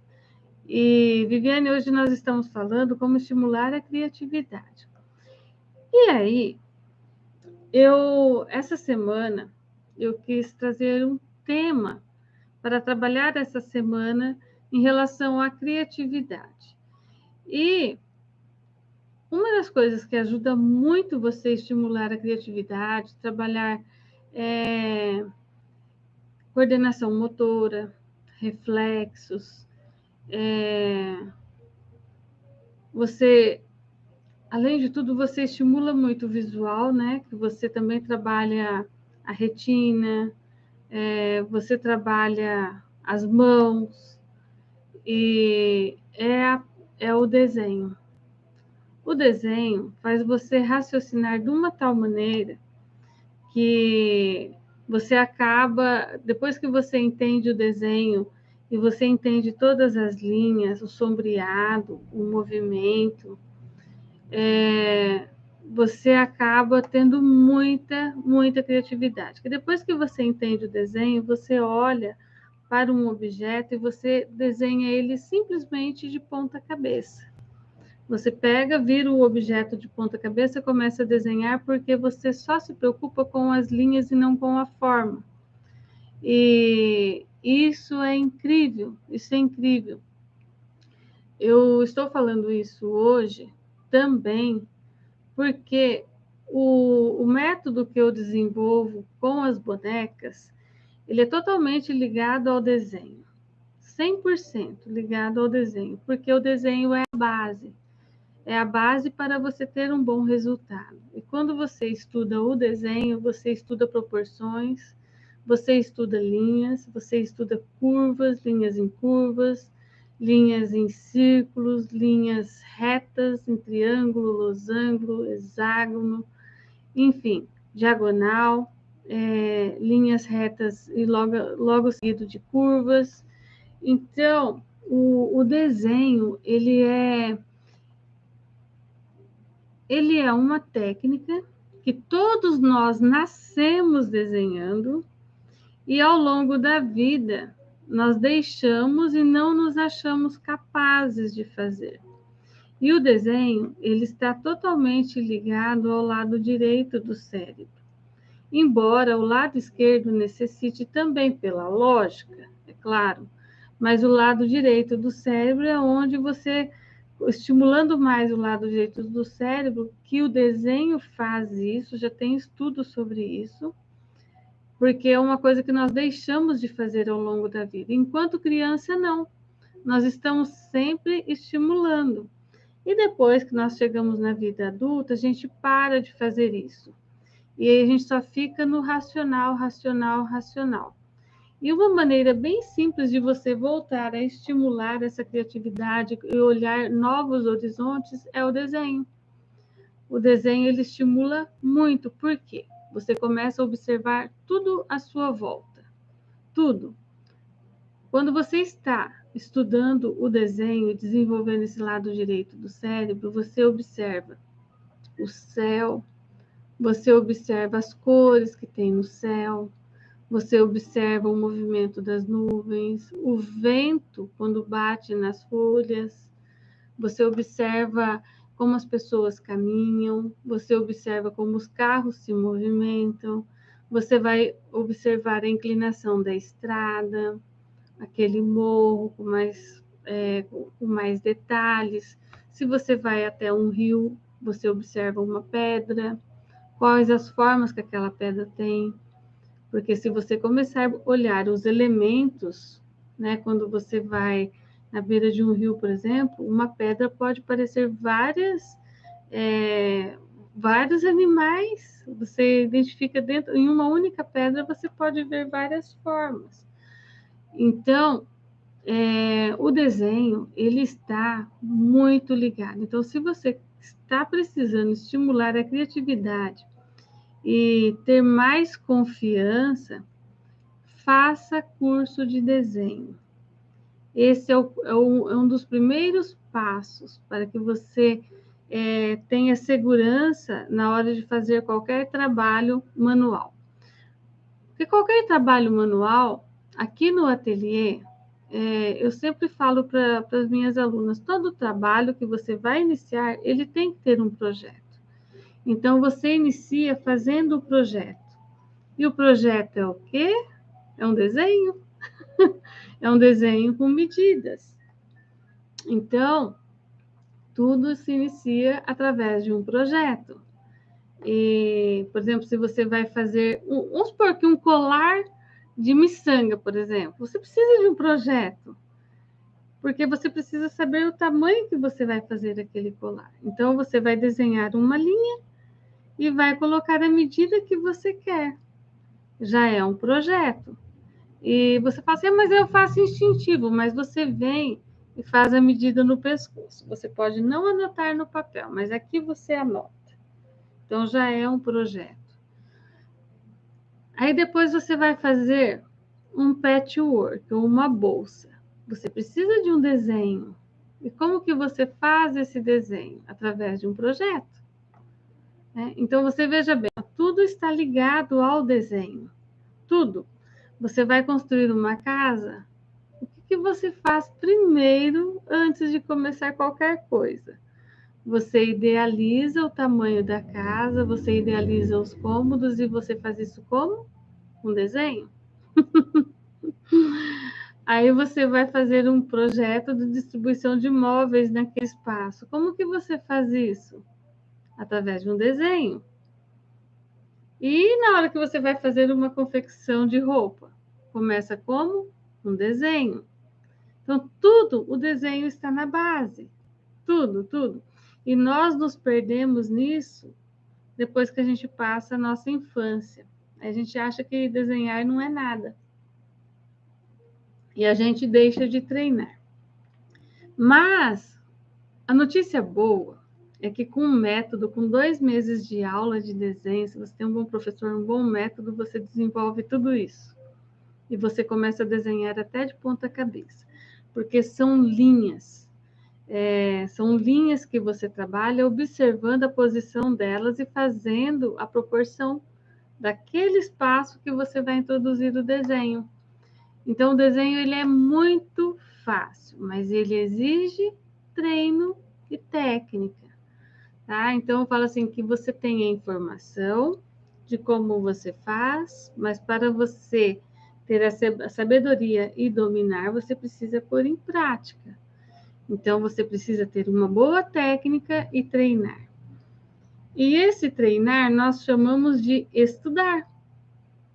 E, Viviane, hoje nós estamos falando como estimular a criatividade. E aí, essa semana, eu quis trazer um tema para trabalhar essa semana em relação à criatividade. E uma das coisas que ajuda muito você a estimular a criatividade, trabalhar coordenação motora, reflexos, você, além de tudo, você estimula muito o visual, né? Que você também trabalha a retina, você trabalha as mãos, e é o desenho. O desenho faz você raciocinar de uma tal maneira que você acaba, depois que você entende o desenho e você entende todas as linhas, o sombreado, o movimento, você acaba tendo muita, muita criatividade. Porque depois que você entende o desenho, você olha para um objeto e você desenha ele simplesmente de ponta cabeça. Você pega, vira o objeto de ponta cabeça, começa a desenhar, porque você só se preocupa com as linhas e não com a forma. E isso é incrível, isso é incrível. Eu estou falando isso hoje também porque o método que eu desenvolvo com as bonecas, ele é totalmente ligado ao desenho, 100% ligado ao desenho, porque o desenho é a base. É a base para você ter um bom resultado. E quando você estuda o desenho, você estuda proporções, você estuda linhas, você estuda curvas, linhas em curvas, linhas em círculos, linhas retas, em triângulo, losango, hexágono, enfim, diagonal, linhas retas e logo seguido de curvas. Então, o desenho, ele é uma técnica que todos nós nascemos desenhando e ao longo da vida nós deixamos e não nos achamos capazes de fazer. E o desenho, ele está totalmente ligado ao lado direito do cérebro. Embora o lado esquerdo necessite também pela lógica, é claro, mas o lado direito do cérebro é onde você, estimulando mais o lado direito do cérebro, que o desenho faz isso, já tem estudos sobre isso, porque é uma coisa que nós deixamos de fazer ao longo da vida. Enquanto criança, não. Nós estamos sempre estimulando. E depois que nós chegamos na vida adulta, a gente para de fazer isso. E aí a gente só fica no racional, racional, racional. E uma maneira bem simples de você voltar a estimular essa criatividade e olhar novos horizontes é o desenho. O desenho, ele estimula muito. Por quê? Você começa a observar tudo à sua volta. Tudo. Quando você está estudando o desenho e desenvolvendo esse lado direito do cérebro, você observa o céu, você observa as cores que tem no céu, você observa o movimento das nuvens, o vento quando bate nas folhas, você observa como as pessoas caminham, você observa como os carros se movimentam, você vai observar a inclinação da estrada, aquele morro mais com mais detalhes. Se você vai até um rio, você observa uma pedra, quais as formas que aquela pedra tem. Porque se você começar a olhar os elementos, né, quando você vai na beira de um rio, por exemplo, uma pedra pode parecer vários animais. Você identifica dentro, em uma única pedra, você pode ver várias formas. Então, o desenho, ele está muito ligado. Então, se você está precisando estimular a criatividade e ter mais confiança, faça curso de desenho. Esse é um dos primeiros passos para que você tenha segurança na hora de fazer qualquer trabalho manual. Porque qualquer trabalho manual, aqui no ateliê, eu sempre falo para as minhas alunas, todo trabalho que você vai iniciar, ele tem que ter um projeto. Então, você inicia fazendo o projeto. E o projeto é o quê? É um desenho. É um desenho com medidas. Então, tudo se inicia através de um projeto. E, por exemplo, se você vai fazer, vamos supor que um colar de miçanga, por exemplo, você precisa de um projeto, porque você precisa saber o tamanho que você vai fazer aquele colar. Então, você vai desenhar uma linha e vai colocar a medida que você quer. Já é um projeto. E você fala assim, mas eu faço instintivo, mas você vem e faz a medida no pescoço. Você pode não anotar no papel, mas aqui você anota. Então, já é um projeto. Aí, depois você vai fazer um patchwork, ou uma bolsa. Você precisa de um desenho. E como que você faz esse desenho? Através de um projeto. Né? Então, você veja bem, tudo está ligado ao desenho. Tudo. Você vai construir uma casa, o que você faz primeiro antes de começar qualquer coisa? Você idealiza o tamanho da casa, você idealiza os cômodos e você faz isso como? Um desenho. Aí você vai fazer um projeto de distribuição de móveis naquele espaço. Como que você faz isso? Através de um desenho. E na hora que você vai fazer uma confecção de roupa, começa como? Um desenho. Então, tudo, o desenho está na base. Tudo, tudo. E nós nos perdemos nisso depois que a gente passa a nossa infância. A gente acha que desenhar não é nada. E a gente deixa de treinar. Mas a notícia boa é que com um método, com 2 meses de aula de desenho, se você tem um bom professor, um bom método, você desenvolve tudo isso. E você começa a desenhar até de ponta cabeça. Porque são linhas. São linhas que você trabalha observando a posição delas e fazendo a proporção daquele espaço que você vai introduzir o desenho. Então, o desenho ele é muito fácil, mas ele exige treino e técnica. Tá? Então, eu falo assim, que você tenha informação de como você faz, mas para você ter a sabedoria e dominar, você precisa pôr em prática. Então, você precisa ter uma boa técnica e treinar. E esse treinar nós chamamos de estudar.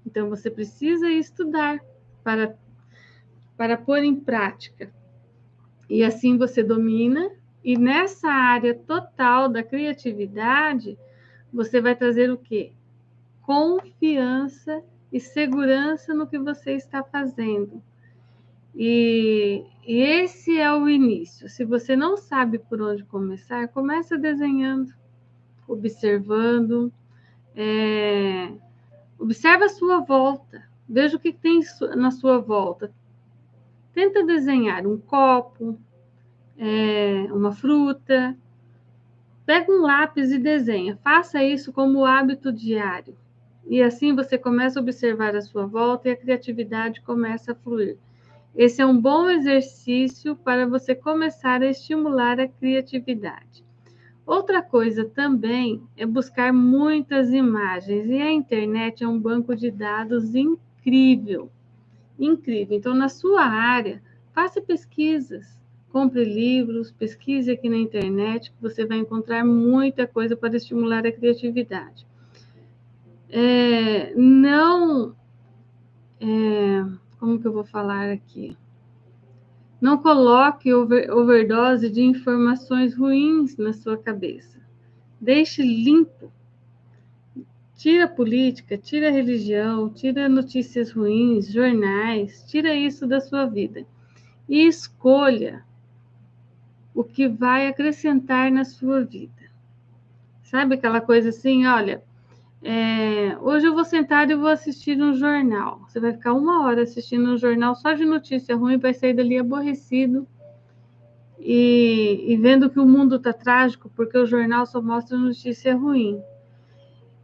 Então, você precisa estudar para pôr em prática. E assim você domina. E nessa área total da criatividade, você vai trazer o quê? Confiança e segurança no que você está fazendo. E esse é o início. Se você não sabe por onde começar, começa desenhando, observando, observa a sua volta, veja o que tem na sua volta. Tenta desenhar um copo, uma fruta, pega um lápis e desenha. Faça isso como hábito diário. E assim você começa a observar a sua volta e a criatividade começa a fluir. Esse é um bom exercício para você começar a estimular a criatividade. Outra coisa também é buscar muitas imagens, e a internet é um banco de dados incrível, incrível. Então, na sua área, faça pesquisas, compre livros, pesquise aqui na internet, que você vai encontrar muita coisa para estimular a criatividade. Como que eu vou falar aqui? Não coloque overdose de informações ruins na sua cabeça. Deixe limpo. Tira a política, tira a religião, tira notícias ruins, jornais, tira isso da sua vida. E escolha o que vai acrescentar na sua vida. Sabe aquela coisa assim, olha, hoje eu vou sentar e vou assistir um jornal. Você vai ficar 1 hora assistindo um jornal só de notícia ruim, vai sair dali aborrecido e vendo que o mundo está trágico porque o jornal só mostra notícia ruim.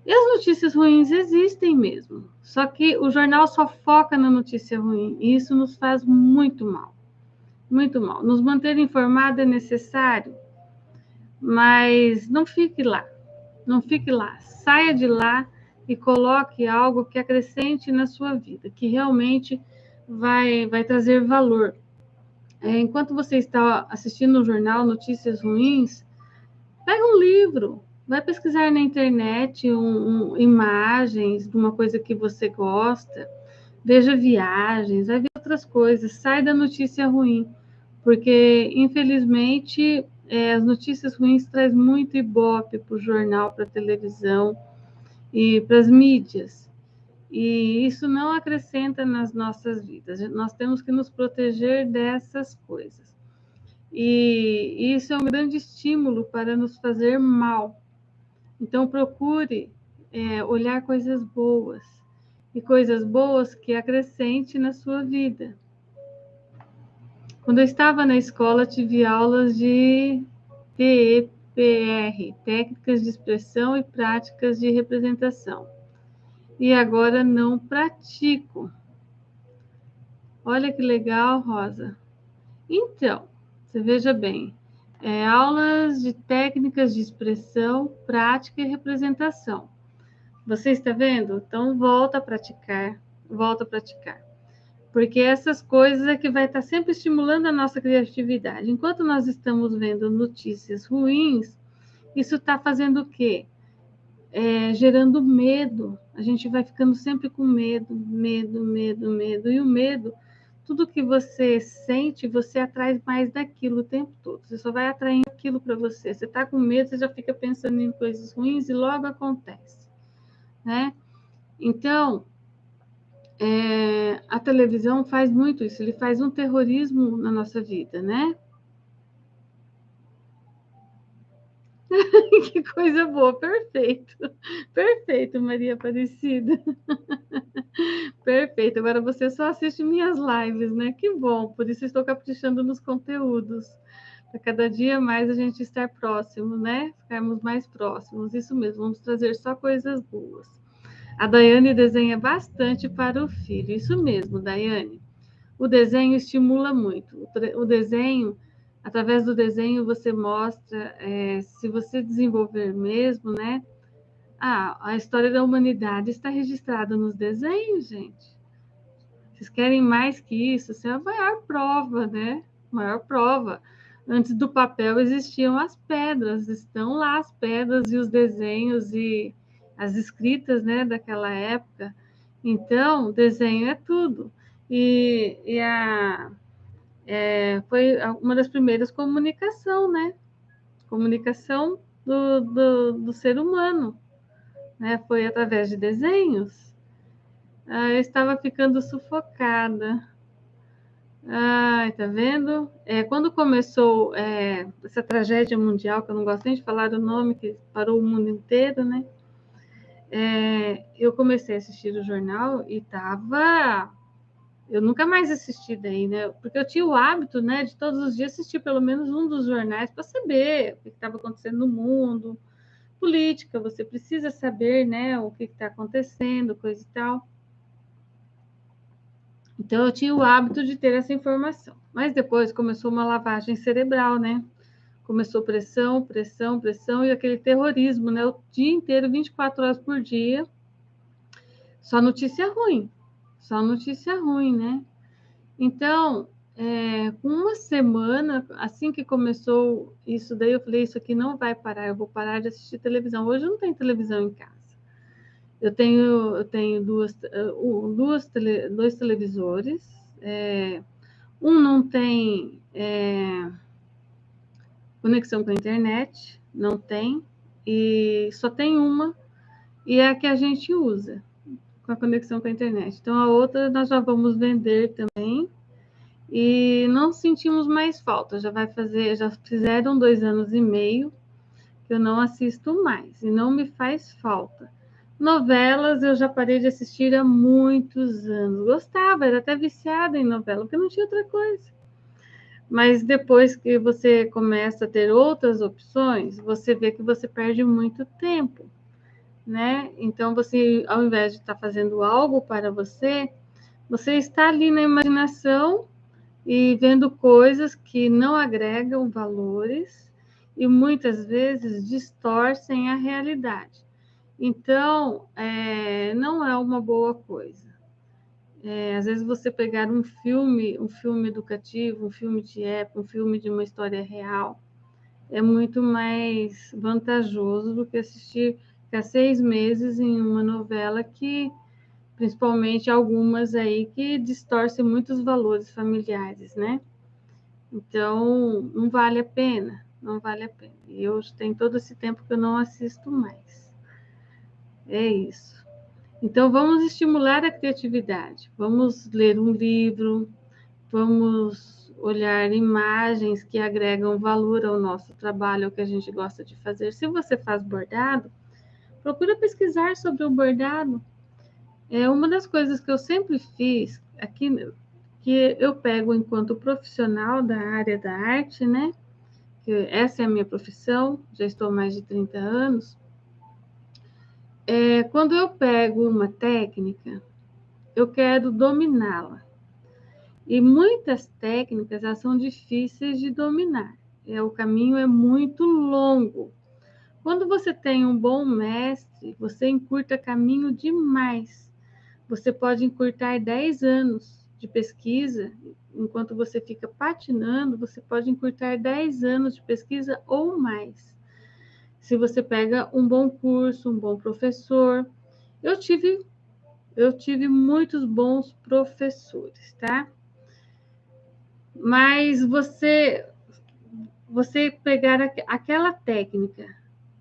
E as notícias ruins existem mesmo, só que o jornal só foca na notícia ruim e isso nos faz muito mal, muito mal. Nos manter informado é necessário, mas não fique lá, não fique lá, saia de lá e coloque algo que acrescente na sua vida, que realmente vai trazer valor. Enquanto você está assistindo um jornal, notícias ruins, pega um livro, vai pesquisar na internet imagens de uma coisa que você gosta, veja viagens, vai ver outras coisas, sai da notícia ruim, porque infelizmente as notícias ruins trazem muito ibope para o jornal, para a televisão e para as mídias. E isso não acrescenta nas nossas vidas. Nós temos que nos proteger dessas coisas. E isso é um grande estímulo para nos fazer mal. Então, procure olhar coisas boas. E coisas boas que acrescente na sua vida. Quando eu estava na escola, tive aulas de TEPR, Técnicas de Expressão e Práticas de Representação. E agora não pratico. Olha que legal, Rosa. Então, você veja bem, aulas de técnicas de expressão, prática e representação. Você está vendo? Então, volta a praticar. Porque essas coisas é que vai estar sempre estimulando a nossa criatividade. Enquanto nós estamos vendo notícias ruins, isso está fazendo o quê? Gerando medo. A gente vai ficando sempre com medo. E o medo, tudo que você sente, você atrai mais daquilo o tempo todo. Você só vai atraindo aquilo para você. Você está com medo, você já fica pensando em coisas ruins e logo acontece, né? Então, a televisão faz muito isso. Ele faz um terrorismo na nossa vida, né? Que coisa boa, perfeito, Maria Aparecida. Perfeito, agora você só assiste minhas lives, né? Que bom, por isso estou caprichando nos conteúdos, para cada dia mais a gente estar próximo, né? Ficarmos mais próximos, isso mesmo, vamos trazer só coisas boas. A Daiane desenha bastante para o filho, isso mesmo, Daiane. O desenho estimula muito, o desenho, através do desenho você mostra, se você desenvolver mesmo, né? A história da humanidade está registrada nos desenhos, gente. Vocês querem mais que isso? Isso é a maior prova, né? Maior prova. Antes do papel existiam as pedras, estão lá as pedras e os desenhos e as escritas, né, daquela época. Então, desenho é tudo. Foi uma das primeiras comunicação, né? Comunicação do ser humano, né? Foi através de desenhos. Eu estava ficando sufocada. Ai, tá vendo? Quando começou essa tragédia mundial, que eu não gosto nem de falar o nome, que parou o mundo inteiro, né? Eu comecei a assistir o jornal e tava... Eu nunca mais assisti daí, né? Porque eu tinha o hábito, né, de todos os dias assistir pelo menos um dos jornais para saber o que estava acontecendo no mundo. Política, você precisa saber, né, o que está acontecendo, coisa e tal. Então, eu tinha o hábito de ter essa informação. Mas depois começou uma lavagem cerebral, né? Começou pressão, e aquele terrorismo, né? O dia inteiro, 24 horas por dia, só notícia ruim, né? Então, com uma semana, assim que começou isso daí, eu falei, isso aqui não vai parar, eu vou parar de assistir televisão. Hoje não tem televisão em casa. Eu tenho dois televisores, um não tem conexão com a internet, não tem, e só tem uma, e é a que a gente usa, com a conexão com a internet. Então, a outra nós já vamos vender também, e não sentimos mais falta, já fizeram 2 anos e meio que eu não assisto mais, e não me faz falta. Novelas eu já parei de assistir há muitos anos, gostava, era até viciada em novela, porque não tinha outra coisa. Mas depois que você começa a ter outras opções, você vê que você perde muito tempo, né? Então, você, ao invés de estar fazendo algo para você, você está ali na imaginação e vendo coisas que não agregam valores e muitas vezes distorcem a realidade. Então, não é uma boa coisa. Às vezes você pegar um filme educativo, um filme de época, um filme de uma história real, é muito mais vantajoso do que assistir ficar 6 meses em uma novela que, principalmente algumas aí, que distorcem muitos valores familiares, né? Então, não vale a pena, não vale a pena. E eu tenho todo esse tempo que eu não assisto mais. É isso. Então, vamos estimular a criatividade. Vamos ler um livro, vamos olhar imagens que agregam valor ao nosso trabalho, ao que a gente gosta de fazer. Se você faz bordado, procura pesquisar sobre o bordado. É uma das coisas que eu sempre fiz aqui, que eu pego enquanto profissional da área da arte, né? Que essa é a minha profissão, já estou há mais de 30 anos. Quando eu pego uma técnica, eu quero dominá-la. E muitas técnicas elas são difíceis de dominar. O caminho é muito longo. Quando você tem um bom mestre, você encurta caminho demais. Você pode encurtar 10 anos de pesquisa, enquanto você fica patinando, você pode encurtar 10 anos de pesquisa ou mais. Se você pega um bom curso, um bom professor. Eu tive muitos bons professores, tá? Mas você pegar aquela técnica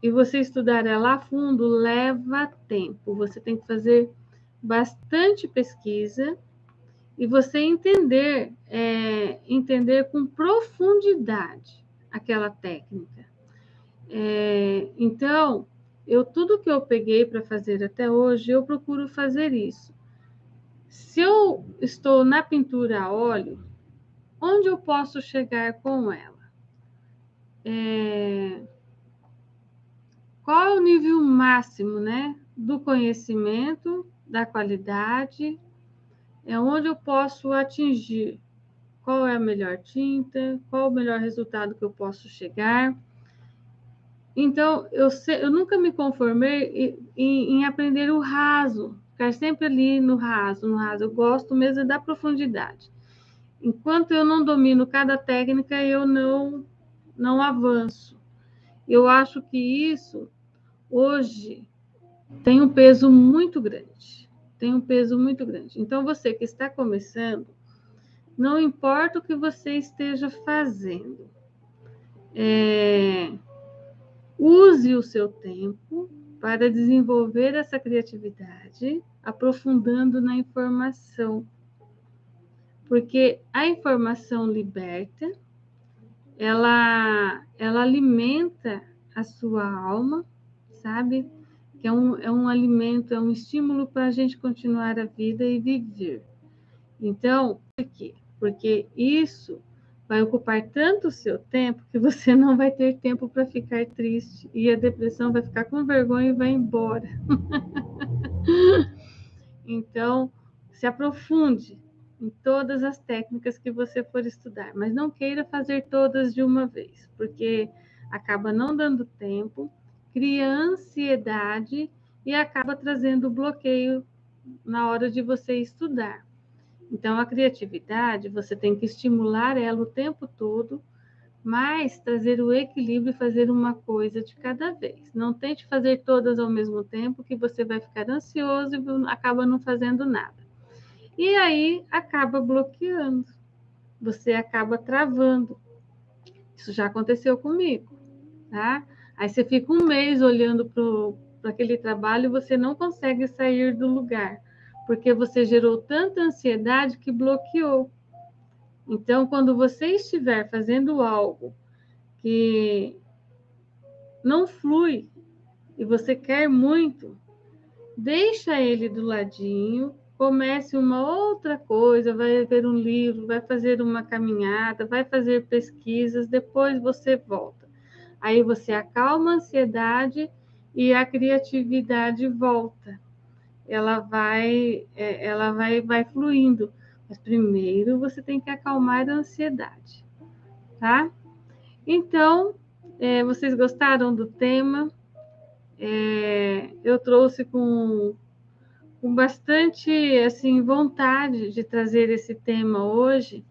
e você estudar ela a fundo leva tempo. Você tem que fazer bastante pesquisa e você entender com profundidade aquela técnica. Então, tudo que eu peguei para fazer até hoje, eu procuro fazer isso. Se eu estou na pintura a óleo, onde eu posso chegar com ela? Qual é o nível máximo, né, do conhecimento, da qualidade? É onde eu posso atingir? Qual é a melhor tinta? Qual o melhor resultado que eu posso chegar? Então, eu nunca me conformei em aprender o raso, ficar sempre ali no raso, no raso. Eu gosto mesmo da profundidade. Enquanto eu não domino cada técnica, eu não avanço. Eu acho que isso, hoje, tem um peso muito grande. Tem um peso muito grande. Então, você que está começando, não importa o que você esteja fazendo, use o seu tempo para desenvolver essa criatividade, aprofundando na informação. Porque a informação liberta, ela alimenta a sua alma, sabe? Que é um alimento, é um estímulo para a gente continuar a vida e viver. Então, por quê? Porque isso vai ocupar tanto o seu tempo que você não vai ter tempo para ficar triste e a depressão vai ficar com vergonha e vai embora. Então, se aprofunde em todas as técnicas que você for estudar, mas não queira fazer todas de uma vez, porque acaba não dando tempo, cria ansiedade e acaba trazendo bloqueio na hora de você estudar. Então, a criatividade, você tem que estimular ela o tempo todo, mas trazer o equilíbrio e fazer uma coisa de cada vez. Não tente fazer todas ao mesmo tempo, que você vai ficar ansioso e acaba não fazendo nada. E aí, acaba bloqueando. Você acaba travando. Isso já aconteceu comigo, tá? Aí você fica um mês olhando para aquele trabalho e você não consegue sair do lugar, porque você gerou tanta ansiedade que bloqueou. Então, quando você estiver fazendo algo que não flui e você quer muito, deixa ele do ladinho, comece uma outra coisa, vai ver um livro, vai fazer uma caminhada, vai fazer pesquisas, depois você volta. Aí você acalma a ansiedade e a criatividade volta. Vai fluindo. Mas primeiro você tem que acalmar a ansiedade, tá? Então, vocês gostaram do tema? Eu trouxe com bastante assim, vontade de trazer esse tema hoje,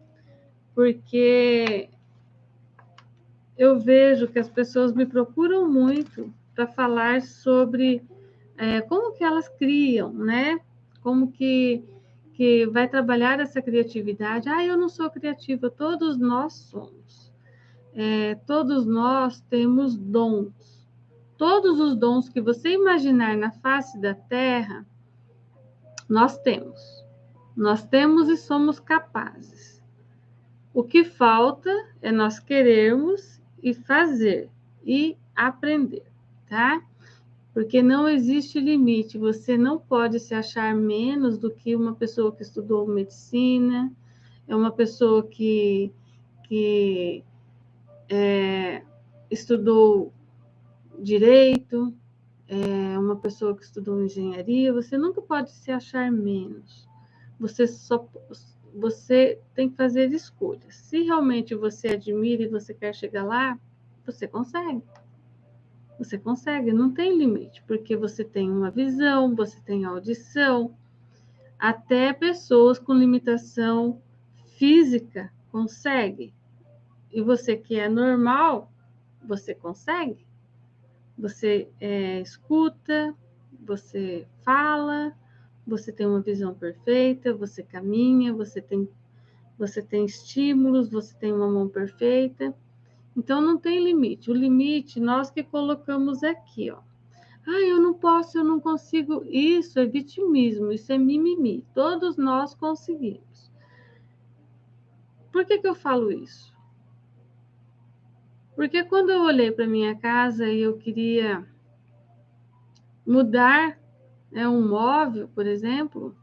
porque eu vejo que as pessoas me procuram muito para falar sobre como que elas criam, né? Como que vai trabalhar essa criatividade. Eu não sou criativa, todos nós somos. Todos nós temos dons. Todos os dons que você imaginar na face da Terra, nós temos. Nós temos e somos capazes. O que falta é nós querermos e fazer e aprender, tá? Porque não existe limite. Você não pode se achar menos do que uma pessoa que estudou medicina, é uma pessoa que estudou direito, é uma pessoa que estudou engenharia. Você nunca pode se achar menos. Você tem que fazer escolhas. Se realmente você admira e você quer chegar lá, você consegue. Você consegue, não tem limite, porque você tem uma visão, você tem audição, até pessoas com limitação física conseguem. E você que é normal, você consegue. Você escuta, você fala, você tem uma visão perfeita, você caminha, você tem estímulos, você tem uma mão perfeita. Então, não tem limite. O limite, nós que colocamos aqui, ó. Eu não posso, eu não consigo. Isso é vitimismo, isso é mimimi. Todos nós conseguimos. Por que eu falo isso? Porque quando eu olhei para minha casa e eu queria mudar um móvel, por exemplo,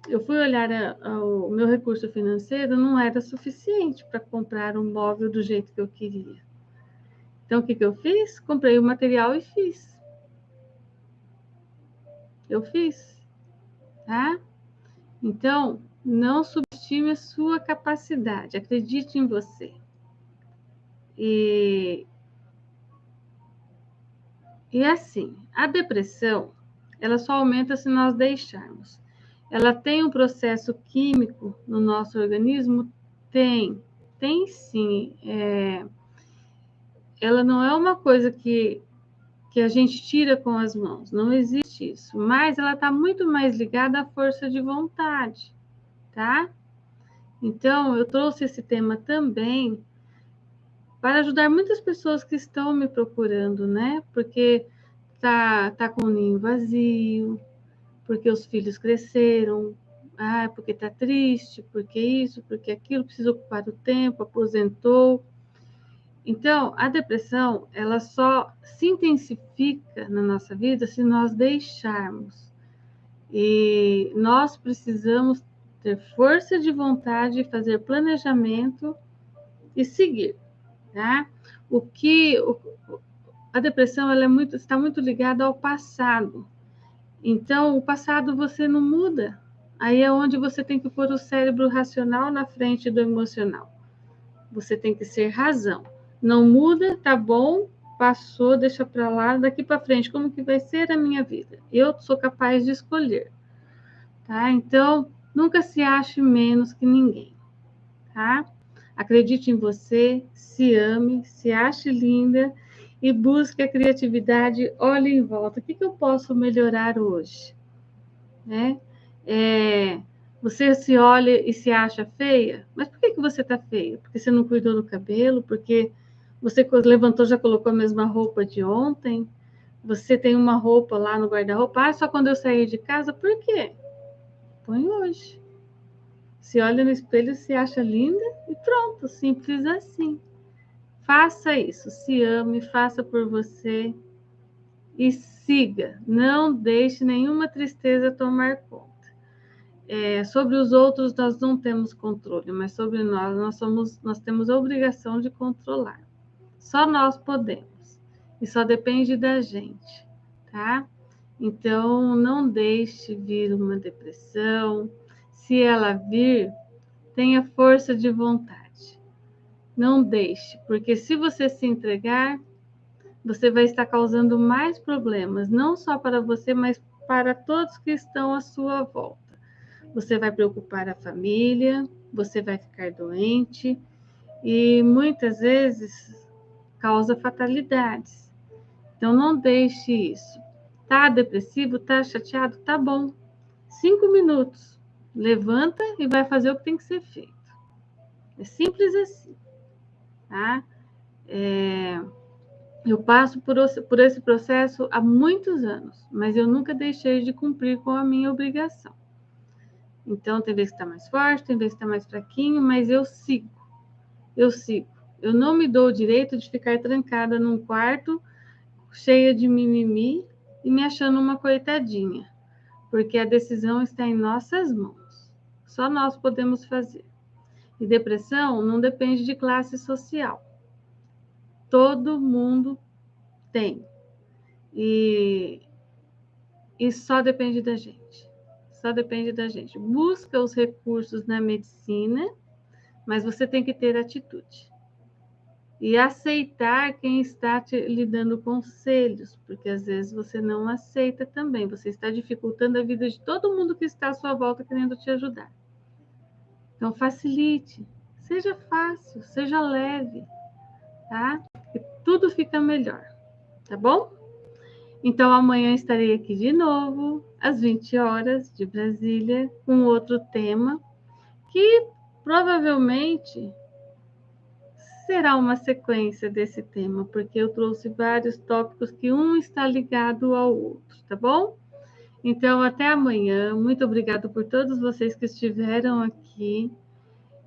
eu fui olhar o meu recurso financeiro, não era suficiente para comprar um móvel do jeito que eu queria. Então, o que eu fiz? Comprei o material e fiz. Eu fiz, tá? Então, não subestime a sua capacidade, acredite em você. E assim, a depressão, ela só aumenta se nós deixarmos. Ela tem um processo químico no nosso organismo? Tem sim. Ela não é uma coisa que a gente tira com as mãos, não existe isso. Mas ela está muito mais ligada à força de vontade, tá? Então, eu trouxe esse tema também para ajudar muitas pessoas que estão me procurando, né? Porque tá com o ninho vazio, porque os filhos cresceram, porque tá triste, porque isso, porque aquilo, precisa ocupar o tempo, aposentou. Então, a depressão, ela só se intensifica na nossa vida se nós deixarmos. E nós precisamos ter força de vontade, fazer planejamento e seguir, tá? A depressão ela está muito ligada ao passado. Então, o passado você não muda. Aí é onde você tem que pôr o cérebro racional na frente do emocional. Você tem que ser razão. Não muda, tá bom, passou, deixa para lá, daqui para frente, como que vai ser a minha vida? Eu sou capaz de escolher, tá? Então, Nunca se ache menos que ninguém, tá? Acredite em você, se ame, se ache linda e busque a criatividade. Olhe em volta. O que eu posso melhorar hoje? Né? Você se olha e se acha feia, mas por que você está feia? Porque você não cuidou do cabelo? Porque você levantou, já colocou a mesma roupa de ontem? Você tem uma roupa lá no guarda-roupa? Só quando eu sair de casa? Por quê? Põe hoje. Se olha no espelho, se acha linda e pronto, simples assim. Faça isso, se ame, faça por você e siga. Não deixe nenhuma tristeza tomar conta. Sobre os outros nós não temos controle, mas sobre nós temos a obrigação de controlar. Só nós podemos. E só depende da gente, tá? Então, não deixe vir uma depressão. Se ela vir, tenha força de vontade. Não deixe, porque se você se entregar, você vai estar causando mais problemas, não só para você, mas para todos que estão à sua volta. Você vai preocupar a família, você vai ficar doente e muitas vezes causa fatalidades. Então não deixe isso. Tá depressivo, tá chateado, tá bom. 5 minutos. Levanta e vai fazer o que tem que ser feito. É simples assim, tá? Eu passo por esse processo há muitos anos, mas eu nunca deixei de cumprir com a minha obrigação. Então, tem vezes que está mais forte, tem vezes que está mais fraquinho, mas eu sigo. Eu não me dou o direito de ficar trancada num quarto cheia de mimimi e me achando uma coitadinha, porque a decisão está em nossas mãos. Só nós podemos fazer. E depressão não depende de classe social. Todo mundo tem. E só depende da gente. Só depende da gente. Busca os recursos na medicina, mas você tem que ter atitude. E aceitar quem está lhe dando conselhos, porque às vezes você não aceita também. Você está dificultando a vida de todo mundo que está à sua volta querendo te ajudar. Então, facilite. Seja fácil, seja leve, tá? E tudo fica melhor, tá bom? Então, amanhã estarei aqui de novo, às 20 horas de Brasília, com outro tema, que provavelmente será uma sequência desse tema, porque eu trouxe vários tópicos que um está ligado ao outro, tá bom? Então, até amanhã. Muito obrigada por todos vocês que estiveram aqui.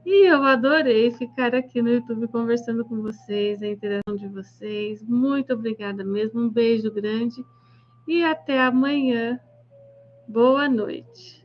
E eu adorei ficar aqui no YouTube conversando com vocês, a interação de vocês. Muito obrigada mesmo. Um beijo grande e até amanhã. Boa noite.